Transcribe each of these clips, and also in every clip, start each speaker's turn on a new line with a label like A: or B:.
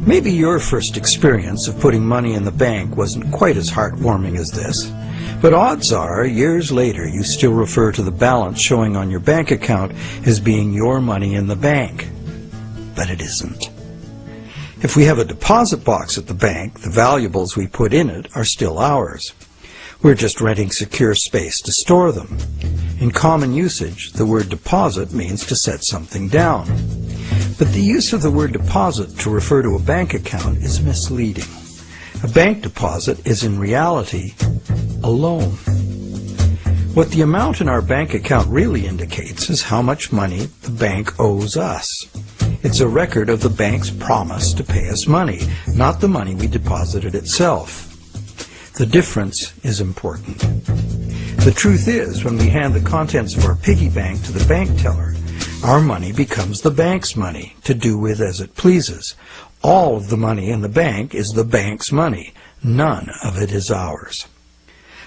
A: Maybe your first experience of putting money in the bank wasn't quite as heartwarming as this, but odds are, years later, you still refer to the balance showing on your bank account as being your money in the bank. But it isn't. If we have a deposit box at the bank, the valuables we put in it are still ours. We're just renting secure space to store them. In common usage, the word deposit means to set something down. But the use of the word deposit to refer to a bank account is misleading. A bank deposit is in reality a loan. What the amount in our bank account really indicates is how much money the bank owes us. It's a record of the bank's promise to pay us money, not the money we deposited itself. The difference is important. The truth is, when we hand the contents of our piggy bank to the bank teller, our money becomes the bank's money to do with as it pleases. All of the money in the bank is the bank's money. None of it is ours.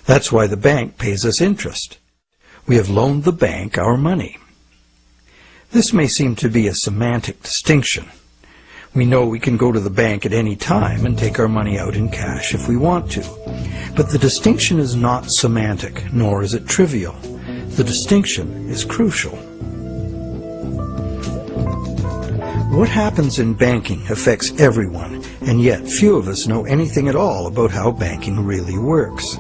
A: That's why the bank pays us interest. We have loaned the bank our money. This may seem to be a semantic distinction. We know we can go to the bank at any time and take our money out in cash if we want to. But the distinction is not semantic, nor is it trivial. The distinction is crucial. What happens in banking affects everyone, and yet few of us know anything at all about how banking really works.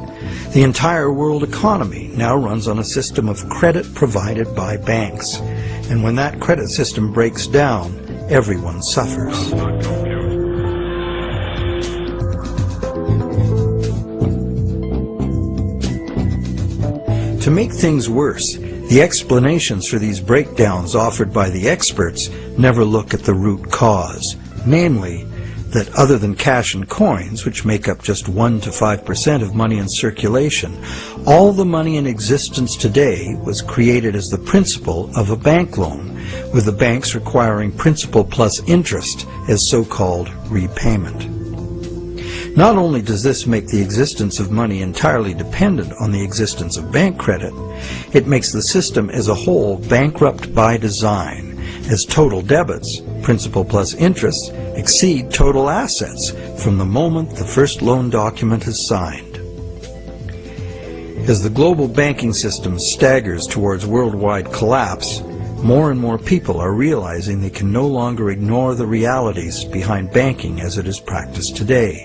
A: The entire world economy now runs on a system of credit provided by banks, and when that credit system breaks down, everyone suffers. To make things worse, the explanations for these breakdowns offered by the experts never look at the root cause, namely, that other than cash and coins, which make up just 1 to 5% of money in circulation, all the money in existence today was created as the principal of a bank loan, with the banks requiring principal plus interest as so-called repayment. Not only does this make the existence of money entirely dependent on the existence of bank credit, it makes the system as a whole bankrupt by design, as total debits, principal plus interest, exceed total assets from the moment the first loan document is signed. As the global banking system staggers towards worldwide collapse, more and more people are realizing they can no longer ignore the realities behind banking as it is practiced today.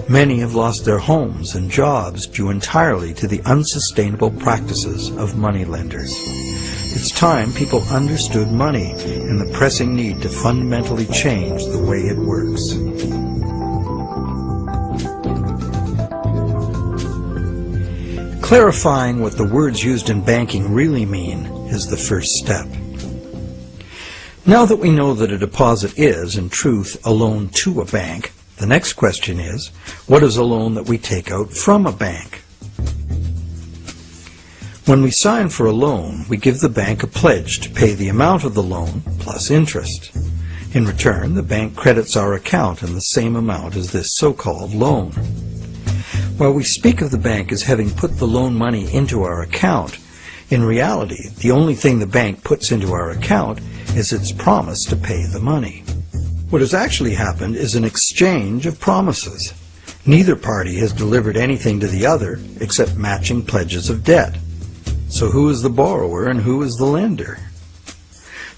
A: Many have lost their homes and jobs due entirely to the unsustainable practices of moneylenders. It's time people understood money and the pressing need to fundamentally change the way it works. Clarifying what the words used in banking really mean is the first step. Now that we know that a deposit is, in truth, a loan to a bank, the next question is, what is a loan that we take out from a bank? When we sign for a loan, we give the bank a pledge to pay the amount of the loan plus interest. In return, the bank credits our account in the same amount as this so-called loan. While we speak of the bank as having put the loan money into our account, in reality, the only thing the bank puts into our account is its promise to pay the money. What has actually happened is an exchange of promises. Neither party has delivered anything to the other except matching pledges of debt. So who is the borrower and who is the lender?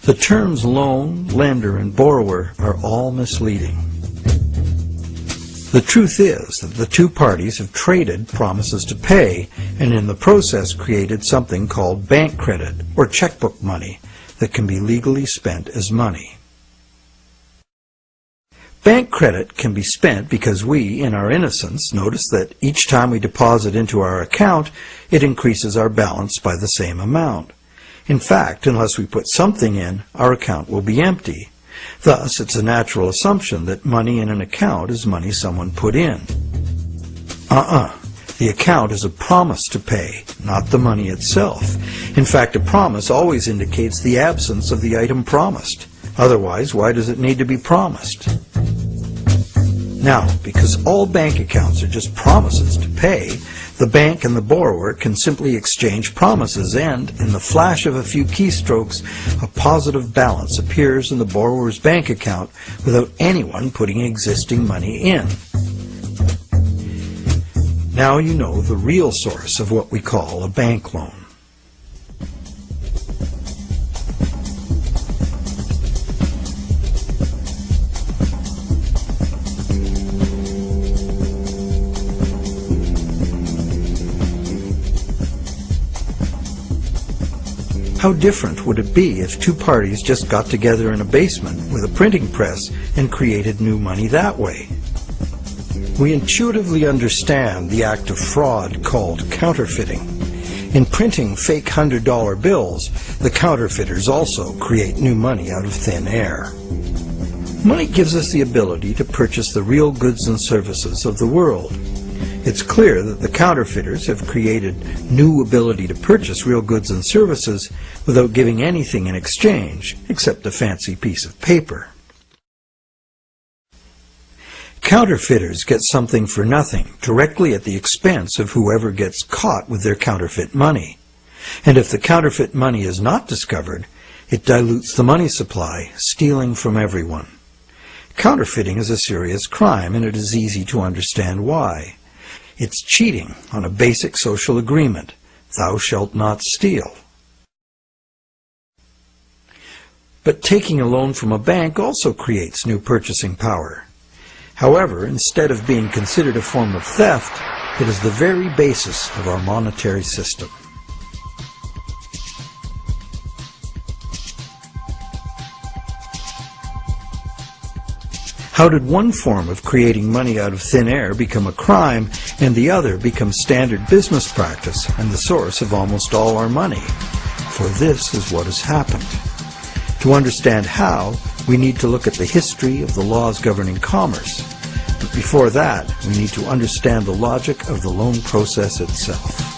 A: The terms loan, lender, and borrower are all misleading. The truth is that the two parties have traded promises to pay and in the process created something called bank credit or checkbook money that can be legally spent as money. Bank credit can be spent because we, in our innocence, notice that each time we deposit into our account, it increases our balance by the same amount. In fact, unless we put something in, our account will be empty. Thus, it's a natural assumption that money in an account is money someone put in. The account is a promise to pay, not the money itself. In fact, a promise always indicates the absence of the item promised. Otherwise, why does it need to be promised? Now, because all bank accounts are just promises to pay, the bank and the borrower can simply exchange promises and, in the flash of a few keystrokes, a positive balance appears in the borrower's bank account without anyone putting existing money in. Now you know the real source of what we call a bank loan. How different would it be if two parties just got together in a basement with a printing press and created new money that way? We intuitively understand the act of fraud called counterfeiting. In printing fake $100 bills, the counterfeiters also create new money out of thin air. Money gives us the ability to purchase the real goods and services of the world. It's clear that the counterfeiters have created new ability to purchase real goods and services without giving anything in exchange except a fancy piece of paper. Counterfeiters get something for nothing directly at the expense of whoever gets caught with their counterfeit money. And if the counterfeit money is not discovered, it dilutes the money supply, stealing from everyone. Counterfeiting is a serious crime, and it is easy to understand why. It's cheating on a basic social agreement, thou shalt not steal. But taking a loan from a bank also creates new purchasing power. However, instead of being considered a form of theft, it is the very basis of our monetary system. How did one form of creating money out of thin air become a crime and the other become standard business practice and the source of almost all our money? For this is what has happened. To understand how, we need to look at the history of the laws governing commerce. But before that, we need to understand the logic of the loan process itself.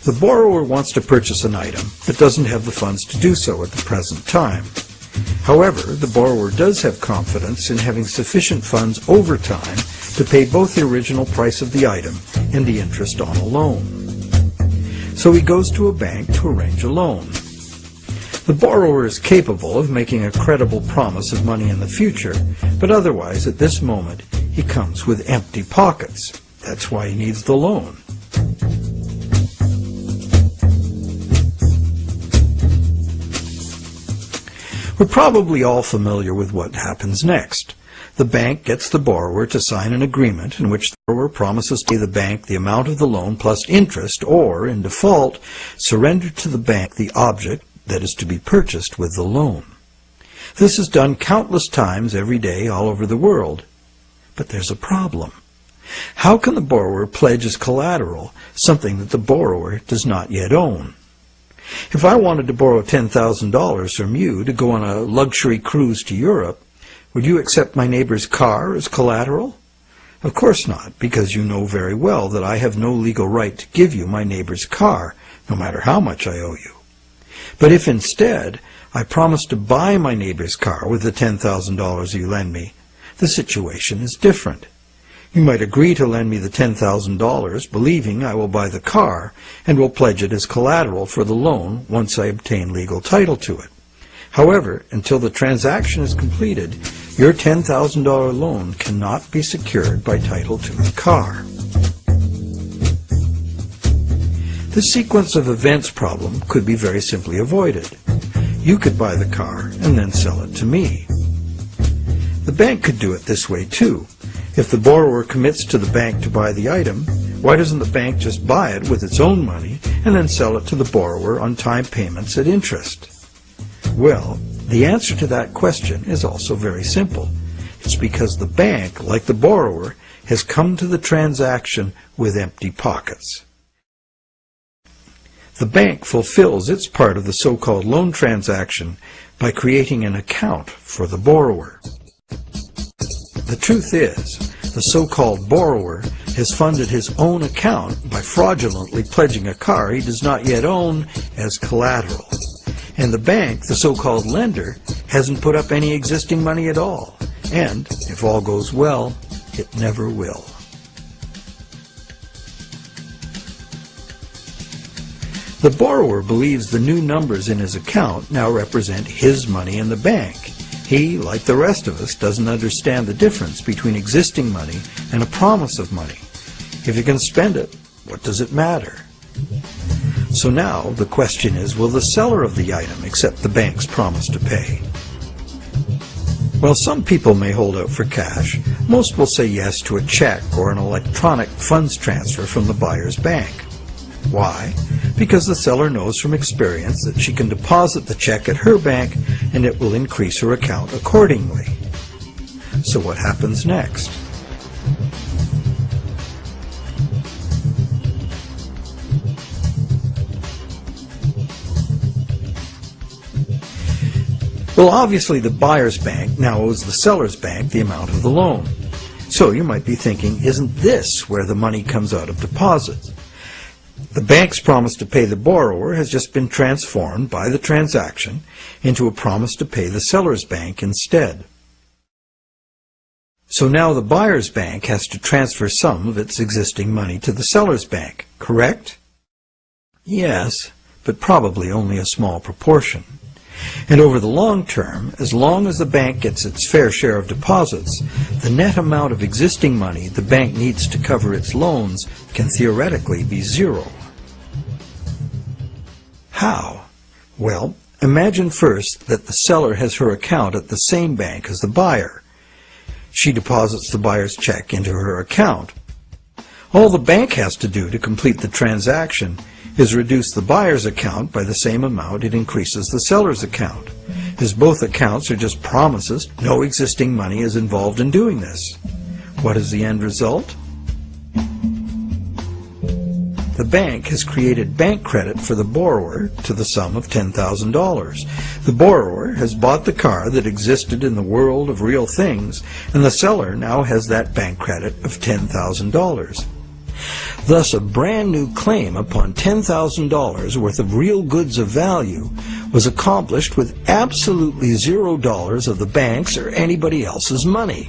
A: The borrower wants to purchase an item, but doesn't have the funds to do so at the present time. However, the borrower does have confidence in having sufficient funds over time to pay both the original price of the item and the interest on a loan. So he goes to a bank to arrange a loan. The borrower is capable of making a credible promise of money in the future, but otherwise at this moment he comes with empty pockets. That's why he needs the loan. We're probably all familiar with what happens next. The bank gets the borrower to sign an agreement in which the borrower promises to pay the bank the amount of the loan plus interest, or, in default, surrender to the bank the object that is to be purchased with the loan. This is done countless times every day all over the world. But there's a problem. How can the borrower pledge as collateral something that the borrower does not yet own? If I wanted to borrow $10,000 from you to go on a luxury cruise to Europe, would you accept my neighbor's car as collateral? Of course not, because you know very well that I have no legal right to give you my neighbor's car, no matter how much I owe you. But if instead I promise to buy my neighbor's car with the $10,000 you lend me, the situation is different. You might agree to lend me the $10,000, believing I will buy the car and will pledge it as collateral for the loan once I obtain legal title to it. However, until the transaction is completed, your $10,000 loan cannot be secured by title to the car. This sequence of events problem could be very simply avoided. You could buy the car and then sell it to me. The bank could do it this way too. If the borrower commits to the bank to buy the item, why doesn't the bank just buy it with its own money and then sell it to the borrower on time payments at interest? Well, the answer to that question is also very simple. It's because the bank, like the borrower, has come to the transaction with empty pockets. The bank fulfills its part of the so-called loan transaction by creating an account for the borrower. The truth is, the so-called borrower has funded his own account by fraudulently pledging a car he does not yet own as collateral. And the bank, the so-called lender, hasn't put up any existing money at all. And, if all goes well, it never will. The borrower believes the new numbers in his account now represent his money in the bank. He, like the rest of us, doesn't understand the difference between existing money and a promise of money. If you can spend it, what does it matter? So now the question is, will the seller of the item accept the bank's promise to pay? While some people may hold out for cash, most will say yes to a check or an electronic funds transfer from the buyer's bank. Why? Because the seller knows from experience that she can deposit the check at her bank and it will increase her account accordingly. So what happens next? Well, obviously the buyer's bank now owes the seller's bank the amount of the loan. So you might be thinking, isn't this where the money comes out of deposits? The bank's promise to pay the borrower has just been transformed by the transaction into a promise to pay the seller's bank instead. So now the buyer's bank has to transfer some of its existing money to the seller's bank, correct? Yes, but probably only a small proportion. And over the long term, as long as the bank gets its fair share of deposits, the net amount of existing money the bank needs to cover its loans can theoretically be zero. How? Well, imagine first that the seller has her account at the same bank as the buyer. She deposits the buyer's check into her account. All the bank has to do to complete the transaction is reduce the buyer's account by the same amount it increases the seller's account. As both accounts are just promises, no existing money is involved in doing this. What is the end result? The bank has created bank credit for the borrower to the sum of $10,000. The borrower has bought the car that existed in the world of real things, and the seller now has that bank credit of $10,000. Thus, a brand new claim upon $10,000 worth of real goods of value was accomplished with absolutely $0 of the bank's or anybody else's money.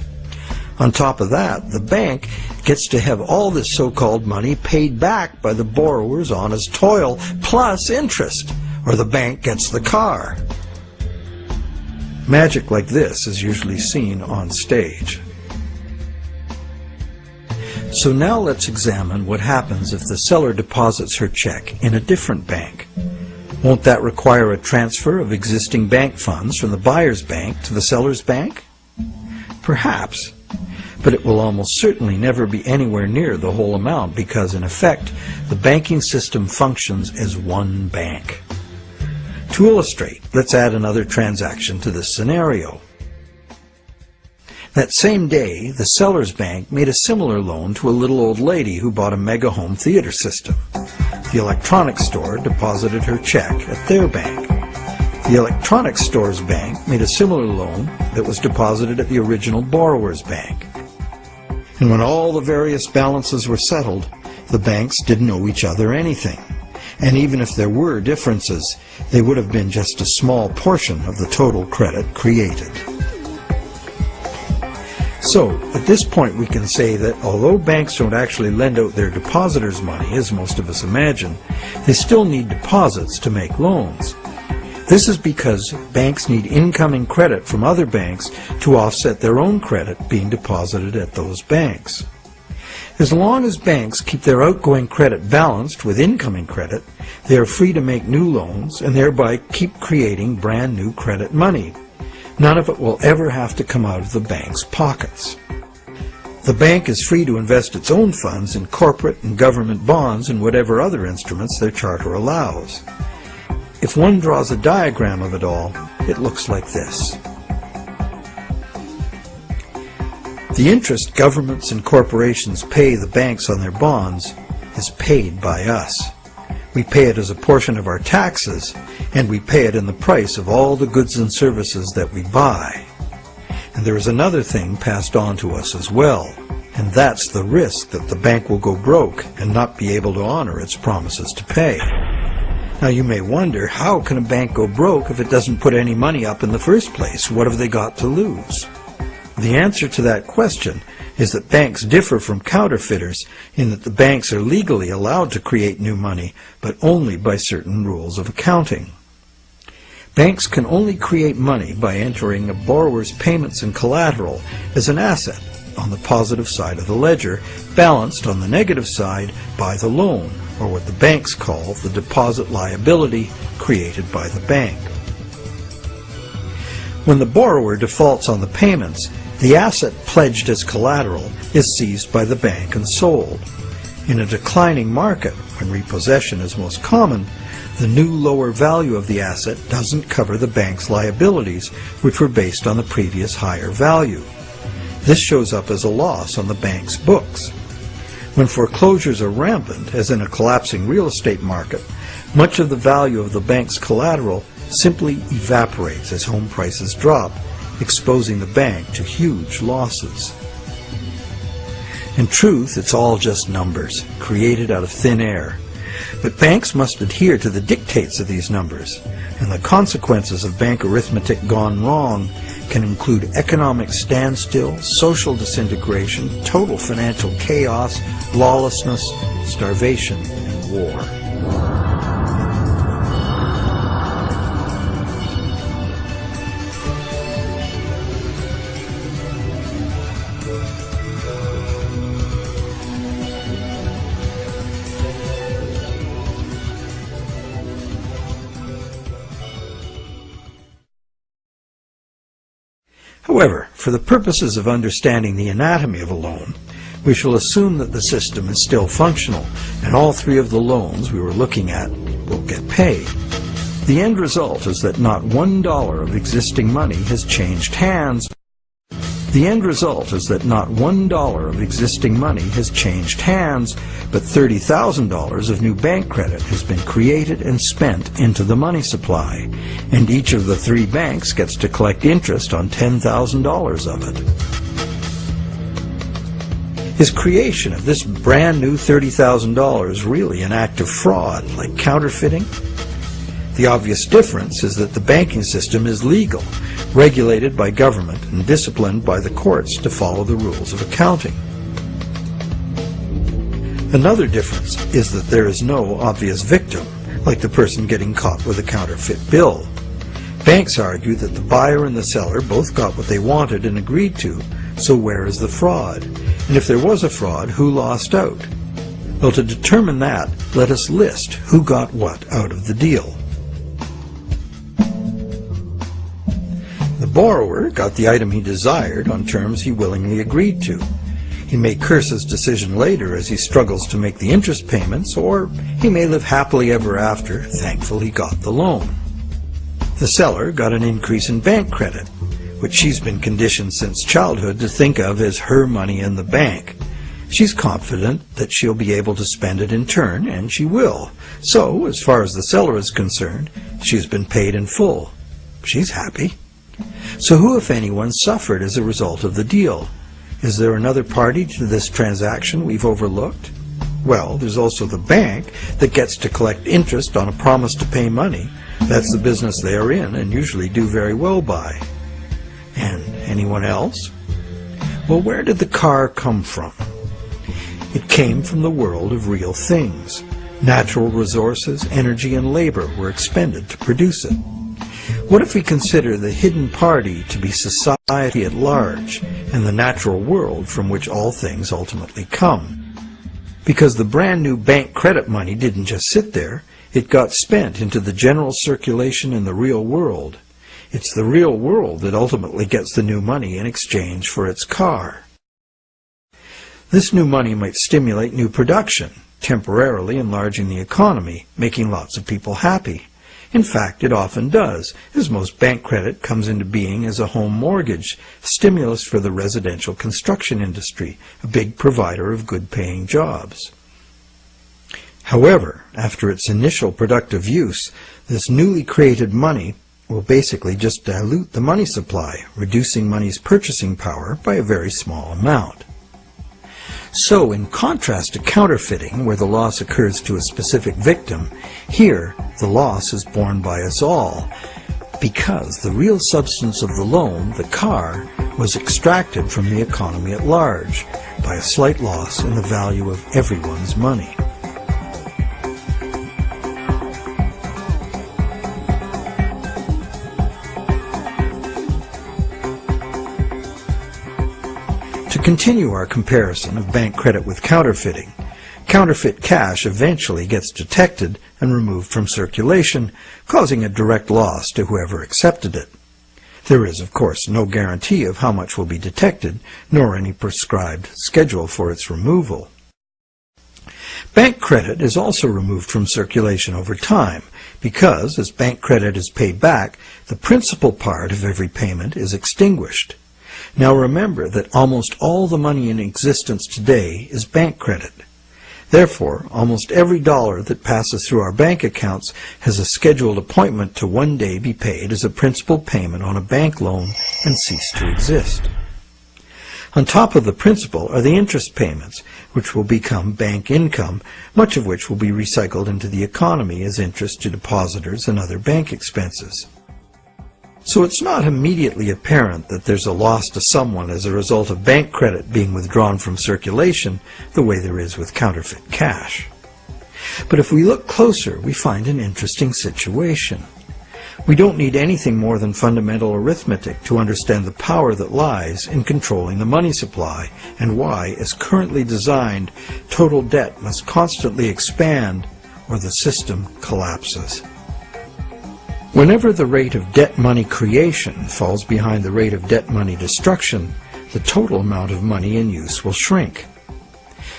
A: On top of that, the bank gets to have all this so-called money paid back by the borrower's honest toil, plus interest, or the bank gets the car. Magic like this is usually seen on stage. So now let's examine what happens if the seller deposits her check in a different bank. Won't that require a transfer of existing bank funds from the buyer's bank to the seller's bank? Perhaps, but it will almost certainly never be anywhere near the whole amount because, in effect, the banking system functions as one bank. To illustrate, let's add another transaction to this scenario. That same day, the seller's bank made a similar loan to a little old lady who bought a mega home theater system. The electronics store deposited her check at their bank. The electronics store's bank made a similar loan that was deposited at the original borrower's bank. And when all the various balances were settled, the banks didn't owe each other anything. And even if there were differences, they would have been just a small portion of the total credit created. So, at this point we can say that although banks don't actually lend out their depositors' money, as most of us imagine, they still need deposits to make loans. This is because banks need incoming credit from other banks to offset their own credit being deposited at those banks. As long as banks keep their outgoing credit balanced with incoming credit, they are free to make new loans and thereby keep creating brand new credit money. None of it will ever have to come out of the bank's pockets. The bank is free to invest its own funds in corporate and government bonds and whatever other instruments their charter allows. If one draws a diagram of it all, it looks like this. The interest governments and corporations pay the banks on their bonds is paid by us. We pay it as a portion of our taxes, and we pay it in the price of all the goods and services that we buy. And there is another thing passed on to us as well, and that's the risk that the bank will go broke and not be able to honor its promises to pay. Now you may wonder, how can a bank go broke if it doesn't put any money up in the first place? What have they got to lose? The answer to that question is that banks differ from counterfeiters in that the banks are legally allowed to create new money, but only by certain rules of accounting. Banks can only create money by entering a borrower's payments and collateral as an asset on the positive side of the ledger, balanced on the negative side by the loan, or what the banks call the deposit liability created by the bank. When the borrower defaults on the payments, the asset pledged as collateral is seized by the bank and sold. In a declining market, when repossession is most common, the new lower value of the asset doesn't cover the bank's liabilities, which were based on the previous higher value. This shows up as a loss on the bank's books. When foreclosures are rampant, as in a collapsing real estate market, much of the value of the bank's collateral simply evaporates as home prices drop, exposing the bank to huge losses. In truth, it's all just numbers, created out of thin air. But banks must adhere to the dictates of these numbers, and the consequences of bank arithmetic gone wrong can include economic standstill, social disintegration, total financial chaos, lawlessness, starvation, and war. However, for the purposes of understanding the anatomy of a loan, we shall assume that the system is still functional, and all three of the loans we were looking at will get paid. The end result is that not $1 of existing money has changed hands. The end result is that not $1 of existing money has changed hands, but $30,000 of new bank credit has been created and spent into the money supply, and each of the three banks gets to collect interest on $10,000 of it. Is creation of this brand new $30,000 really an act of fraud, like counterfeiting? The obvious difference is that the banking system is legal, regulated by government and disciplined by the courts to follow the rules of accounting. Another difference is that there is no obvious victim, like the person getting caught with a counterfeit bill. Banks argue that the buyer and the seller both got what they wanted and agreed to, so where is the fraud? And if there was a fraud, who lost out? Well, to determine that, let us list who got what out of the deal. The borrower got the item he desired on terms he willingly agreed to. He may curse his decision later as he struggles to make the interest payments, or he may live happily ever after, thankful he got the loan. The seller got an increase in bank credit, which she's been conditioned since childhood to think of as her money in the bank. She's confident that she'll be able to spend it in turn, and she will. So, as far as the seller is concerned, she's been paid in full. She's happy. So who, if anyone, suffered as a result of the deal? Is there another party to this transaction we've overlooked? Well, there's also the bank that gets to collect interest on a promise to pay money. That's the business they are in and usually do very well by. And anyone else? Well, where did the car come from? It came from the world of real things. Natural resources, energy, and labor were expended to produce it. What if we consider the hidden party to be society at large and the natural world from which all things ultimately come? Because the brand new bank credit money didn't just sit there, it got spent into the general circulation in the real world. It's the real world that ultimately gets the new money in exchange for its car. This new money might stimulate new production, temporarily enlarging the economy, making lots of people happy. In fact, it often does, as most bank credit comes into being as a home mortgage, stimulus for the residential construction industry, a big provider of good-paying jobs. However, after its initial productive use, this newly created money will basically just dilute the money supply, reducing money's purchasing power by a very small amount. So, in contrast to counterfeiting, where the loss occurs to a specific victim, here the loss is borne by us all, because the real substance of the loan, the car, was extracted from the economy at large by a slight loss in the value of everyone's money. To continue our comparison of bank credit with counterfeiting, counterfeit cash eventually gets detected and removed from circulation, causing a direct loss to whoever accepted it. There is, of course, no guarantee of how much will be detected, nor any prescribed schedule for its removal. Bank credit is also removed from circulation over time because, as bank credit is paid back, the principal part of every payment is extinguished. Now remember that almost all the money in existence today is bank credit. Therefore, almost every dollar that passes through our bank accounts has a scheduled appointment to one day be paid as a principal payment on a bank loan and cease to exist. On top of the principal are the interest payments, which will become bank income, much of which will be recycled into the economy as interest to depositors and other bank expenses. So it's not immediately apparent that there's a loss to someone as a result of bank credit being withdrawn from circulation the way there is with counterfeit cash. But if we look closer, we find an interesting situation. We don't need anything more than fundamental arithmetic to understand the power that lies in controlling the money supply and why, as currently designed, total debt must constantly expand or the system collapses. Whenever the rate of debt money creation falls behind the rate of debt money destruction, the total amount of money in use will shrink.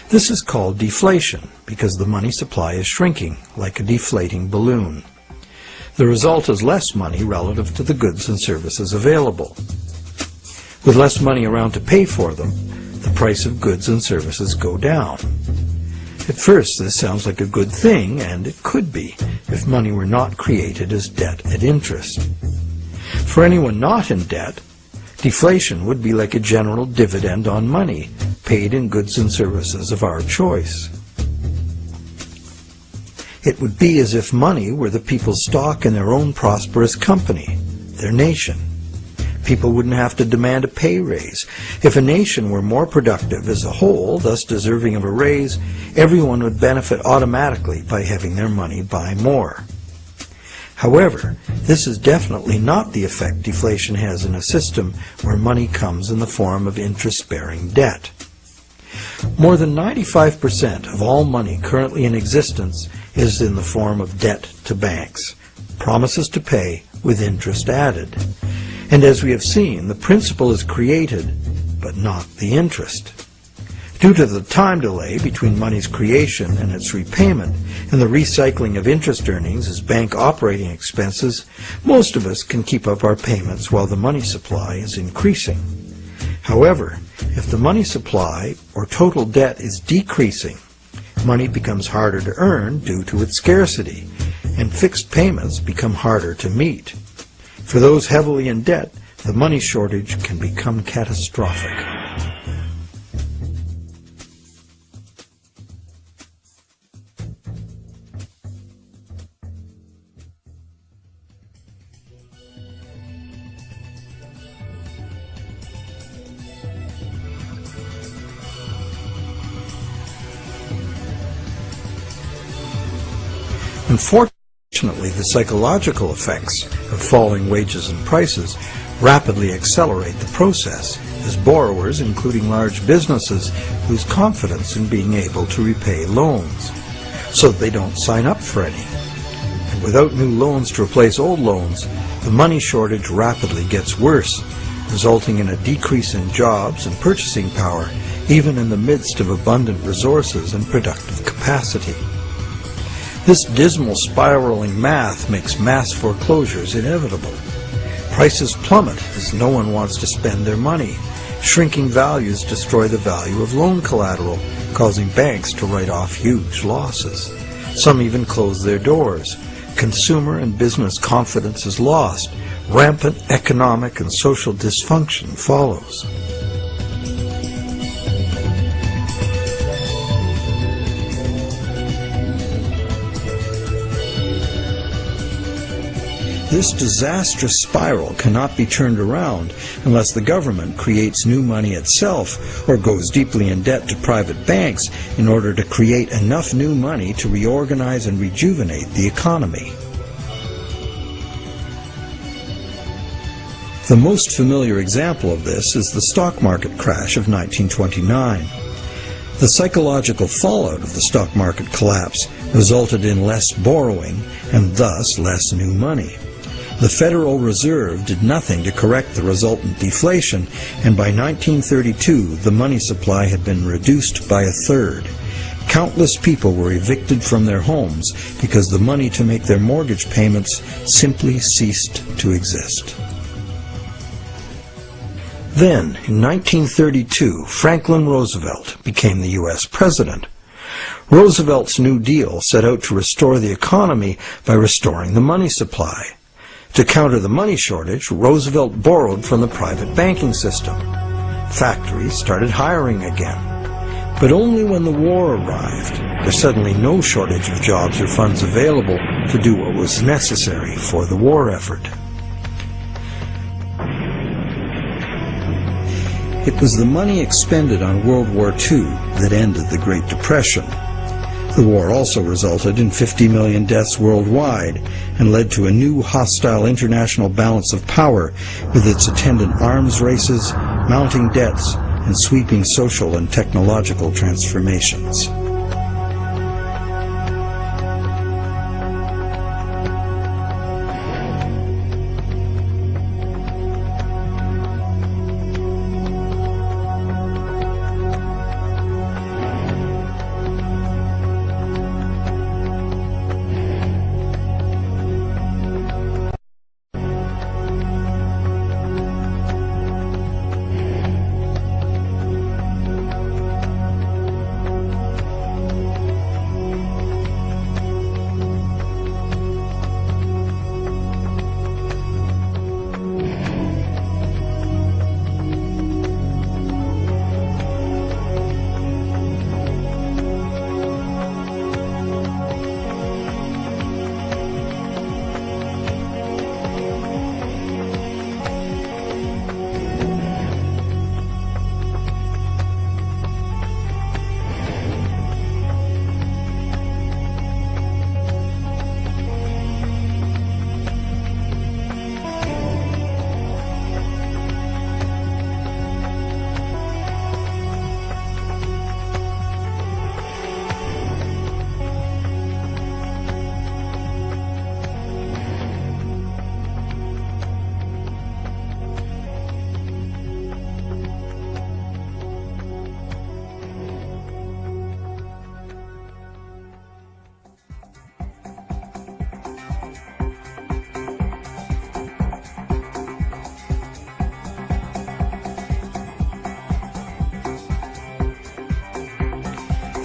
A: This is called deflation because the money supply is shrinking like a deflating balloon. The result is less money relative to the goods and services available. With less money around to pay for them, the price of goods and services go down. At first, this sounds like a good thing, and it could be, if money were not created as debt at interest. For anyone not in debt, deflation would be like a general dividend on money, paid in goods and services of our choice. It would be as if money were the people's stock in their own prosperous company, their nation. People wouldn't have to demand a pay raise. If a nation were more productive as a whole, thus deserving of a raise, everyone would benefit automatically by having their money buy more. However, this is definitely not the effect deflation has in a system where money comes in the form of interest-bearing debt. More than 95% of all money currently in existence is in the form of debt to banks, promises to pay with interest added. And as we have seen, the principal is created, but not the interest. Due to the time delay between money's creation and its repayment, and the recycling of interest earnings as bank operating expenses, most of us can keep up our payments while the money supply is increasing. However, if the money supply or total debt is decreasing, money becomes harder to earn due to its scarcity, and fixed payments become harder to meet. For those heavily in debt, the money shortage can become catastrophic. Unfortunately, the psychological effects of falling wages and prices rapidly accelerate the process, as borrowers, including large businesses, lose confidence in being able to repay loans, so that they don't sign up for any. And without new loans to replace old loans, the money shortage rapidly gets worse, resulting in a decrease in jobs and purchasing power, even in the midst of abundant resources and productive capacity. This dismal spiraling math makes mass foreclosures inevitable. Prices plummet as no one wants to spend their money. Shrinking values destroy the value of loan collateral, causing banks to write off huge losses. Some even close their doors. Consumer and business confidence is lost. Rampant economic and social dysfunction follows. This disastrous spiral cannot be turned around unless the government creates new money itself or goes deeply in debt to private banks in order to create enough new money to reorganize and rejuvenate the economy. The most familiar example of this is the stock market crash of 1929. The psychological fallout of the stock market collapse resulted in less borrowing and thus less new money. The Federal Reserve did nothing to correct the resultant deflation, and by 1932 the money supply had been reduced by a third. Countless people were evicted from their homes because the money to make their mortgage payments simply ceased to exist. Then, in 1932, Franklin Roosevelt became the U.S. president. Roosevelt's New Deal set out to restore the economy by restoring the money supply. To counter the money shortage, Roosevelt borrowed from the private banking system. Factories started hiring again. But only when the war arrived, there's suddenly no shortage of jobs or funds available to do what was necessary for the war effort. It was the money expended on World War II that ended the Great Depression. The war also resulted in 50 million deaths worldwide and led to a new hostile international balance of power with its attendant arms races, mounting debts, and sweeping social and technological transformations.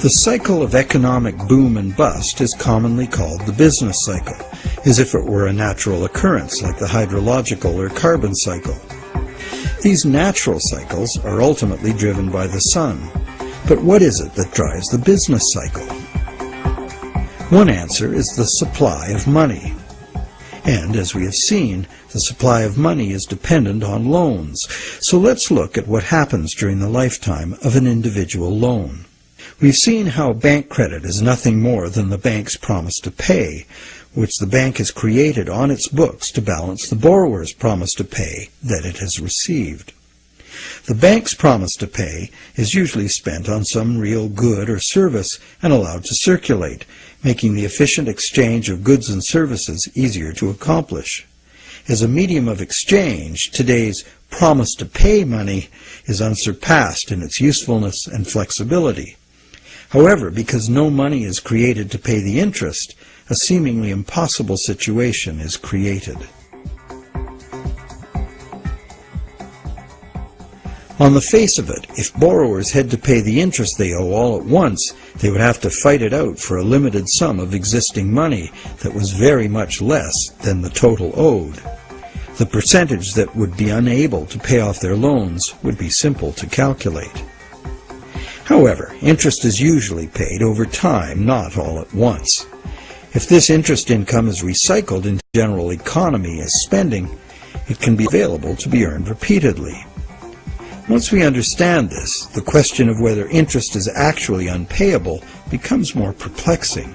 A: The cycle of economic boom and bust is commonly called the business cycle, as if it were a natural occurrence like the hydrological or carbon cycle. These natural cycles are ultimately driven by the sun. But what is it that drives the business cycle? One answer is the supply of money. And, as we have seen, the supply of money is dependent on loans. So let's look at what happens during the lifetime of an individual loan. We've seen how bank credit is nothing more than the bank's promise to pay, which the bank has created on its books to balance the borrower's promise to pay that it has received. The bank's promise to pay is usually spent on some real good or service and allowed to circulate, making the efficient exchange of goods and services easier to accomplish. As a medium of exchange, today's promise to pay money is unsurpassed in its usefulness and flexibility. However, because no money is created to pay the interest, a seemingly impossible situation is created. On the face of it, if borrowers had to pay the interest they owe all at once, they would have to fight it out for a limited sum of existing money that was very much less than the total owed. The percentage that would be unable to pay off their loans would be simple to calculate. However, interest is usually paid over time, not all at once. If this interest income is recycled into the general economy as spending, it can be available to be earned repeatedly. Once we understand this, the question of whether interest is actually unpayable becomes more perplexing.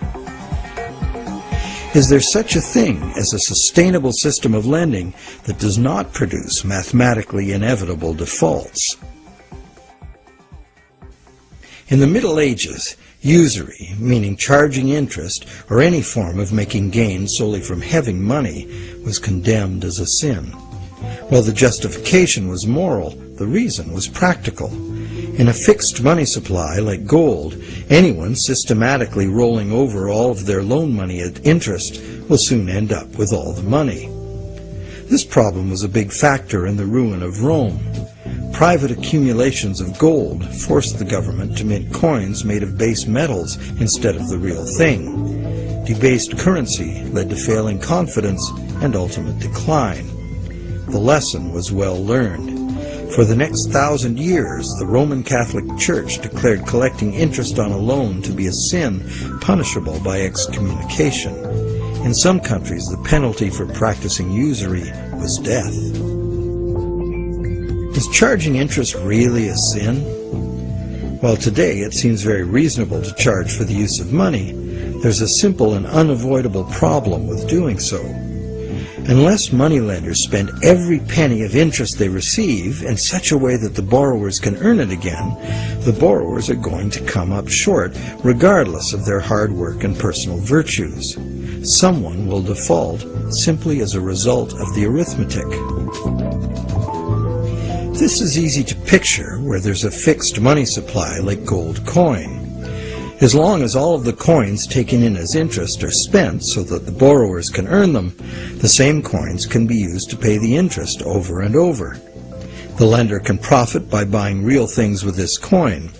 A: Is there such a thing as a sustainable system of lending that does not produce mathematically inevitable defaults? In the Middle Ages, usury, meaning charging interest or any form of making gains solely from having money, was condemned as a sin. While the justification was moral, the reason was practical. In a fixed money supply like gold, anyone systematically rolling over all of their loan money at interest will soon end up with all the money. This problem was a big factor in the ruin of Rome. Private accumulations of gold forced the government to mint coins made of base metals instead of the real thing. Debased currency led to failing confidence and ultimate decline. The lesson was well learned. For the next 1,000 years, the Roman Catholic Church declared collecting interest on a loan to be a sin punishable by excommunication. In some countries, the penalty for practicing usury was death. Is charging interest really a sin? While today it seems very reasonable to charge for the use of money, there's a simple and unavoidable problem with doing so. Unless moneylenders spend every penny of interest they receive in such a way that the borrowers can earn it again, the borrowers are going to come up short regardless of their hard work and personal virtues. Someone will default simply as a result of the arithmetic. This is easy to picture where there's a fixed money supply like gold coin. As long as all of the coins taken in as interest are spent so that the borrowers can earn them, the same coins can be used to pay the interest over and over. The lender can profit by buying real things with this coin,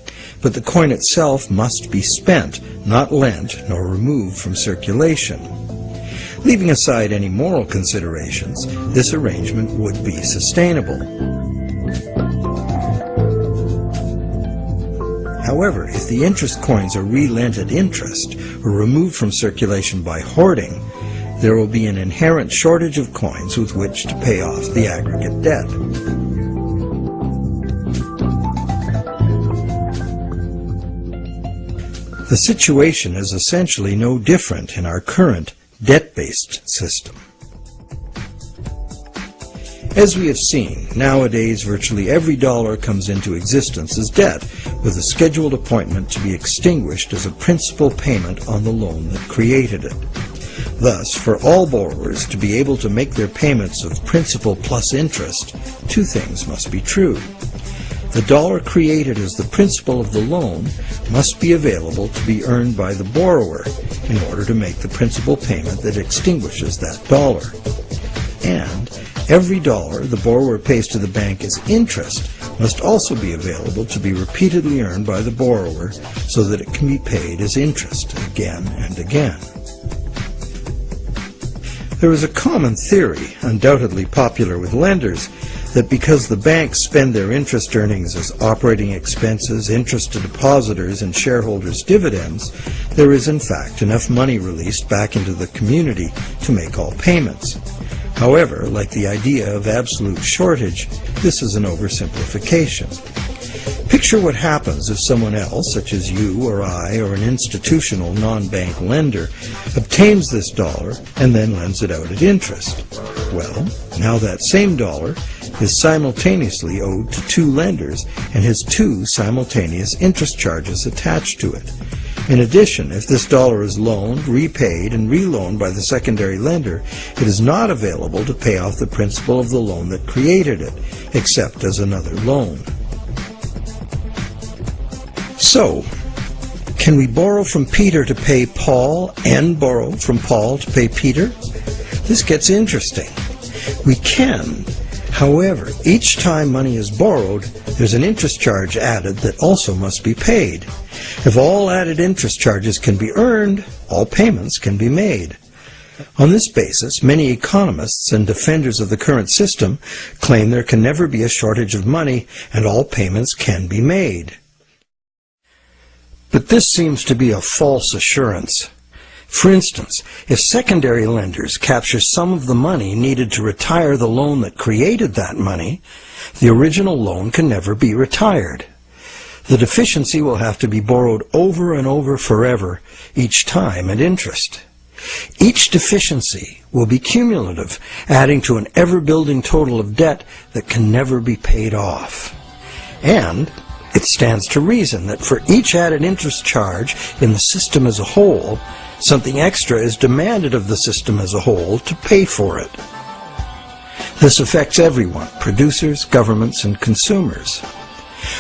A: but the coin itself must be spent, not lent nor removed from circulation. Leaving aside any moral considerations, this arrangement would be sustainable. However, if the interest coins are re-lent at interest or removed from circulation by hoarding, there will be an inherent shortage of coins with which to pay off the aggregate debt. The situation is essentially no different in our current debt-based system. As we have seen, nowadays virtually every dollar comes into existence as debt, with a scheduled appointment to be extinguished as a principal payment on the loan that created it. Thus, for all borrowers to be able to make their payments of principal plus interest, two things must be true. The dollar created as the principal of the loan must be available to be earned by the borrower in order to make the principal payment that extinguishes that dollar. And every dollar the borrower pays to the bank as interest must also be available to be repeatedly earned by the borrower so that it can be paid as interest again and again. There is a common theory, undoubtedly popular with lenders, that because the banks spend their interest earnings as operating expenses, interest to depositors, and shareholders' dividends, there is in fact enough money released back into the community to make all payments. However, like the idea of absolute shortage, this is an oversimplification. Picture what happens if someone else, such as you or I or an institutional non-bank lender, obtains this dollar and then lends it out at interest. Well, now that same dollar is simultaneously owed to two lenders and has two simultaneous interest charges attached to it. In addition, if this dollar is loaned, repaid, and reloaned by the secondary lender, it is not available to pay off the principal of the loan that created it, except as another loan. So, can we borrow from Peter to pay Paul and borrow from Paul to pay Peter? This gets interesting. We can. However, each time money is borrowed, there's an interest charge added that also must be paid. If all added interest charges can be earned, all payments can be made. On this basis, many economists and defenders of the current system claim there can never be a shortage of money and all payments can be made. But this seems to be a false assurance. For instance, if secondary lenders capture some of the money needed to retire the loan that created that money, the original loan can never be retired. The deficiency will have to be borrowed over and over forever, each time at interest. Each deficiency will be cumulative, adding to an ever-building total of debt that can never be paid off. And it stands to reason that for each added interest charge in the system as a whole, something extra is demanded of the system as a whole to pay for it. This affects everyone, producers, governments, and consumers.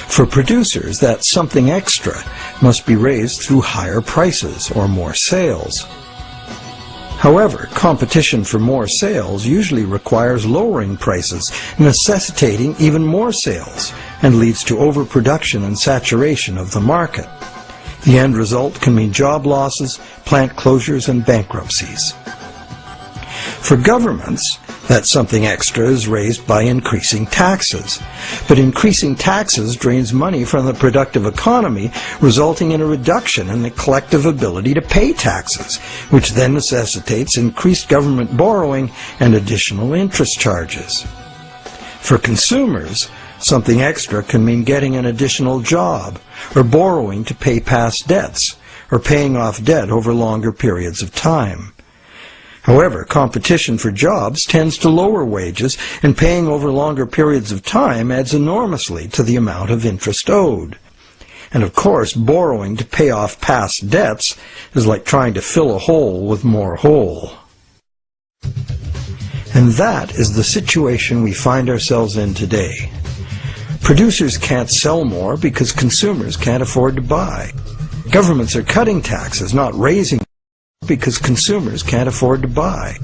A: For producers, that something extra must be raised through higher prices or more sales. However, competition for more sales usually requires lowering prices, necessitating even more sales, and leads to overproduction and saturation of the market. The end result can mean job losses, plant closures, and bankruptcies. For governments, that something extra is raised by increasing taxes. But increasing taxes drains money from the productive economy, resulting in a reduction in the collective ability to pay taxes, which then necessitates increased government borrowing and additional interest charges. For consumers, something extra can mean getting an additional job, or borrowing to pay past debts, or paying off debt over longer periods of time. However, competition for jobs tends to lower wages, and paying over longer periods of time adds enormously to the amount of interest owed. And of course, borrowing to pay off past debts is like trying to fill a hole with more hole. And that is the situation we find ourselves in today. Producers can't sell more because consumers can't afford to buy. Governments are cutting taxes, not raising them, because consumers can't afford to buy.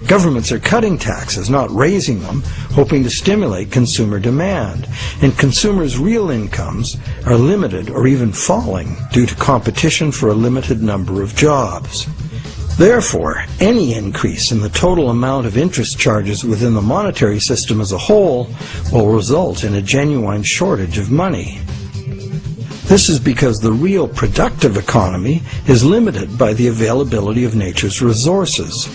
A: Governments are cutting taxes, not raising them, hoping to stimulate consumer demand. And consumers' real incomes are limited or even falling due to competition for a limited number of jobs. Therefore, any increase in the total amount of interest charges within the monetary system as a whole will result in a genuine shortage of money. This is because the real productive economy is limited by the availability of nature's resources.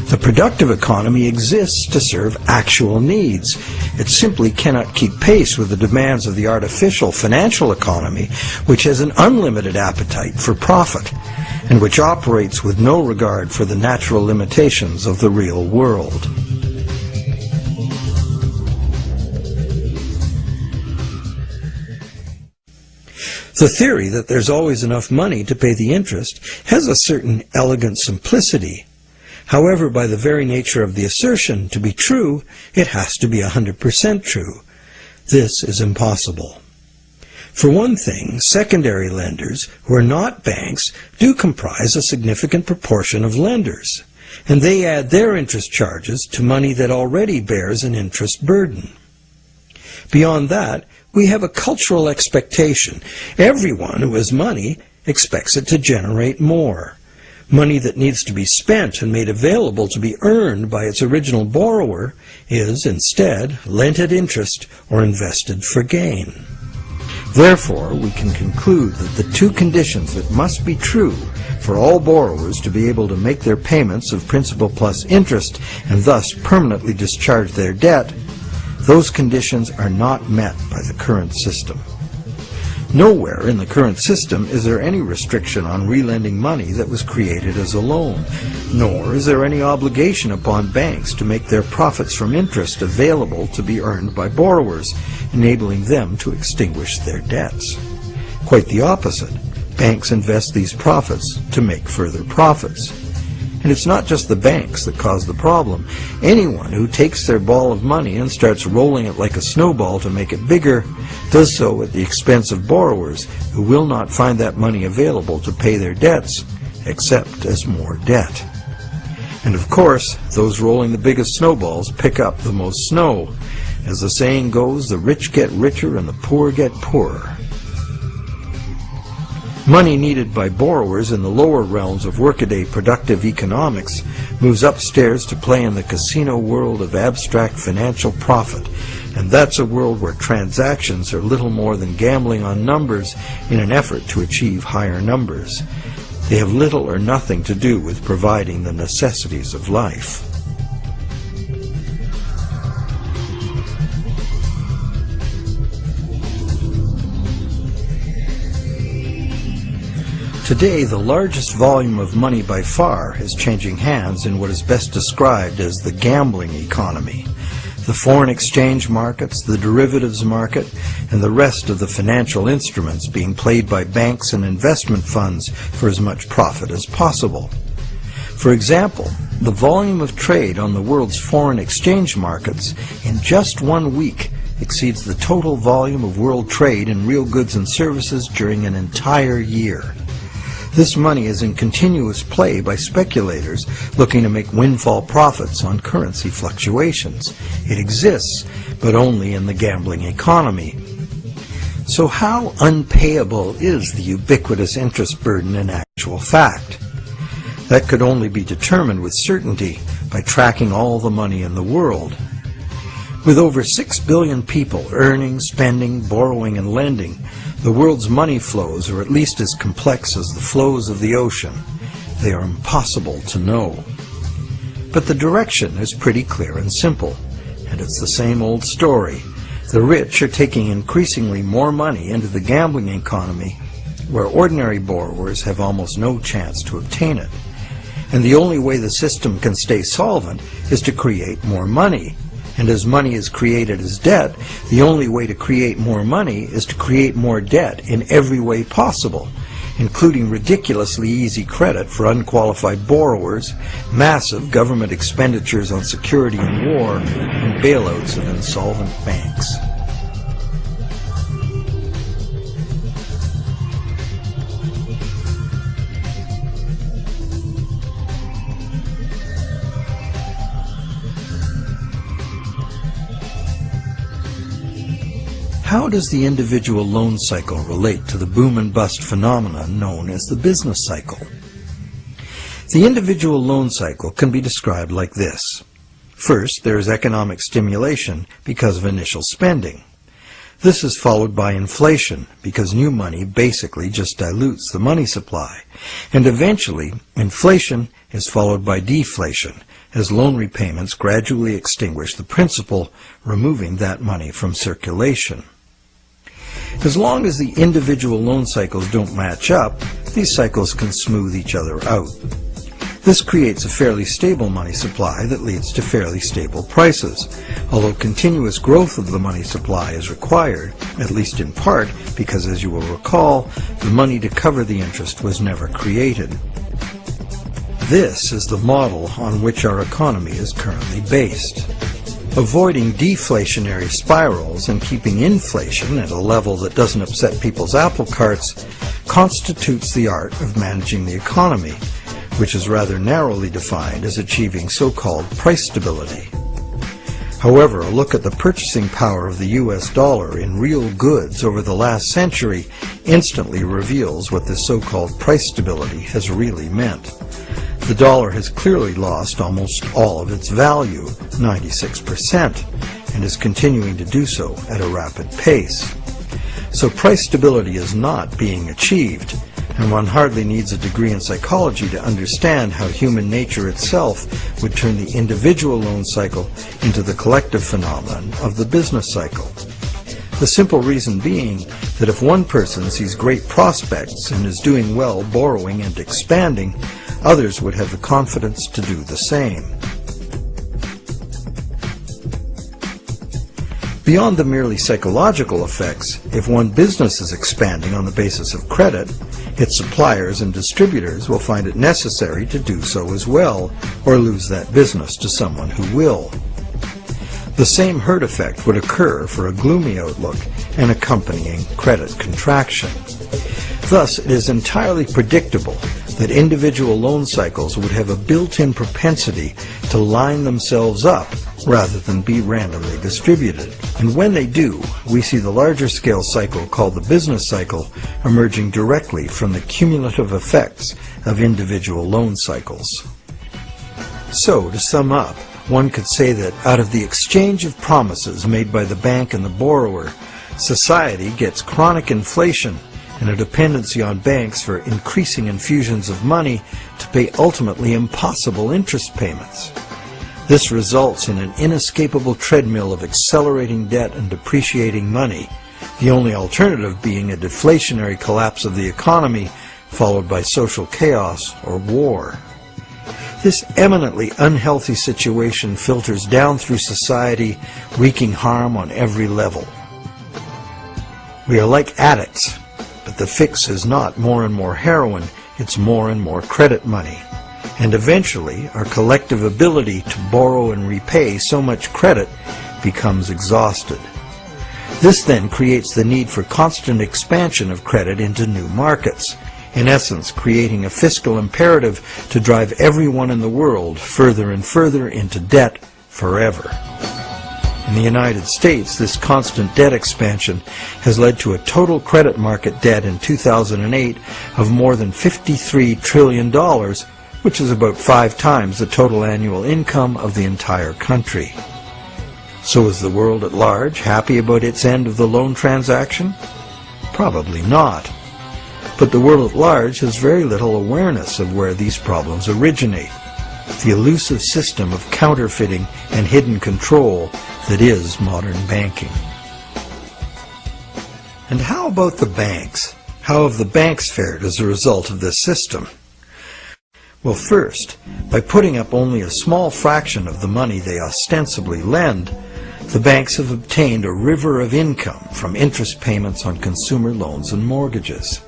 A: The productive economy exists to serve actual needs. It simply cannot keep pace with the demands of the artificial financial economy, which has an unlimited appetite for profit, and which operates with no regard for the natural limitations of the real world. The theory that there's always enough money to pay the interest has a certain elegant simplicity. However, by the very nature of the assertion to be true, it has to be 100% true. This is impossible. For one thing, secondary lenders, who are not banks, do comprise a significant proportion of lenders, and they add their interest charges to money that already bears an interest burden. Beyond that, we have a cultural expectation. Everyone who has money expects it to generate more. Money that needs to be spent and made available to be earned by its original borrower is, instead, lent at interest or invested for gain. Therefore, we can conclude that the two conditions that must be true for all borrowers to be able to make their payments of principal plus interest and thus permanently discharge their debt, those conditions are not met by the current system. Nowhere in the current system is there any restriction on relending money that was created as a loan, nor is there any obligation upon banks to make their profits from interest available to be earned by borrowers, enabling them to extinguish their debts. Quite the opposite. Banks invest these profits to make further profits. And it's not just the banks that cause the problem. Anyone who takes their ball of money and starts rolling it like a snowball to make it bigger does so at the expense of borrowers who will not find that money available to pay their debts, except as more debt. And of course, those rolling the biggest snowballs pick up the most snow. As the saying goes, the rich get richer and the poor get poorer. Money needed by borrowers in the lower realms of workaday productive economics moves upstairs to play in the casino world of abstract financial profit, and that's a world where transactions are little more than gambling on numbers in an effort to achieve higher numbers. They have little or nothing to do with providing the necessities of life. Today, the largest volume of money by far is changing hands in what is best described as the gambling economy. The foreign exchange markets, the derivatives market, and the rest of the financial instruments being played by banks and investment funds for as much profit as possible. For example, the volume of trade on the world's foreign exchange markets in just 1 week exceeds the total volume of world trade in real goods and services during an entire year. This money is in continuous play by speculators looking to make windfall profits on currency fluctuations. It exists, but only in the gambling economy. So how unpayable is the ubiquitous interest burden in actual fact? That could only be determined with certainty by tracking all the money in the world. With over 6 billion people earning, spending, borrowing, and lending, the world's money flows are at least as complex as the flows of the ocean. They are impossible to know. But the direction is pretty clear and simple, and it's the same old story. The rich are taking increasingly more money into the gambling economy, where ordinary borrowers have almost no chance to obtain it. And the only way the system can stay solvent is to create more money. And as money is created as debt, the only way to create more money is to create more debt in every way possible, including ridiculously easy credit for unqualified borrowers, massive government expenditures on security and war, and bailouts of insolvent banks. How does the individual loan cycle relate to the boom and bust phenomenon known as the business cycle? The individual loan cycle can be described like this. First, there is economic stimulation because of initial spending. This is followed by inflation because new money basically just dilutes the money supply. And eventually, inflation is followed by deflation as loan repayments gradually extinguish the principal, removing that money from circulation. As long as the individual loan cycles don't match up, these cycles can smooth each other out. This creates a fairly stable money supply that leads to fairly stable prices, although continuous growth of the money supply is required, at least in part because, as you will recall, the money to cover the interest was never created. This is the model on which our economy is currently based. Avoiding deflationary spirals and keeping inflation at a level that doesn't upset people's apple carts constitutes the art of managing the economy, which is rather narrowly defined as achieving so-called price stability. However, a look at the purchasing power of the US dollar in real goods over the last century instantly reveals what this so-called price stability has really meant. The dollar has clearly lost almost all of its value, 96%, and is continuing to do so at a rapid pace. So price stability is not being achieved, and one hardly needs a degree in psychology to understand how human nature itself would turn the individual loan cycle into the collective phenomenon of the business cycle. The simple reason being that if one person sees great prospects and is doing well borrowing and expanding, others would have the confidence to do the same. Beyond the merely psychological effects, if one business is expanding on the basis of credit, its suppliers and distributors will find it necessary to do so as well, or lose that business to someone who will. The same herd effect would occur for a gloomy outlook and accompanying credit contraction. Thus, it is entirely predictable that individual loan cycles would have a built-in propensity to line themselves up rather than be randomly distributed. And when they do, we see the larger scale cycle called the business cycle emerging directly from the cumulative effects of individual loan cycles. So, to sum up, one could say that out of the exchange of promises made by the bank and the borrower, society gets chronic inflation and a dependency on banks for increasing infusions of money to pay ultimately impossible interest payments. This results in an inescapable treadmill of accelerating debt and depreciating money, the only alternative being a deflationary collapse of the economy followed by social chaos or war. This eminently unhealthy situation filters down through society, wreaking harm on every level. We are like addicts, but the fix is not more and more heroin, it's more and more credit money. And eventually, our collective ability to borrow and repay so much credit becomes exhausted. This then creates the need for constant expansion of credit into new markets, in essence creating a fiscal imperative to drive everyone in the world further and further into debt forever. In the United States, this constant debt expansion has led to a total credit market debt in 2008 of more than $53 trillion, which is about 5 times the total annual income of the entire country. So is the world at large happy about its end of the loan transaction? Probably not. But the world at large has very little awareness of where these problems originate, the elusive system of counterfeiting and hidden control that is modern banking. And how about the banks? How have the banks fared as a result of this system? Well, first, by putting up only a small fraction of the money they ostensibly lend, the banks have obtained a river of income from interest payments on consumer loans and mortgages.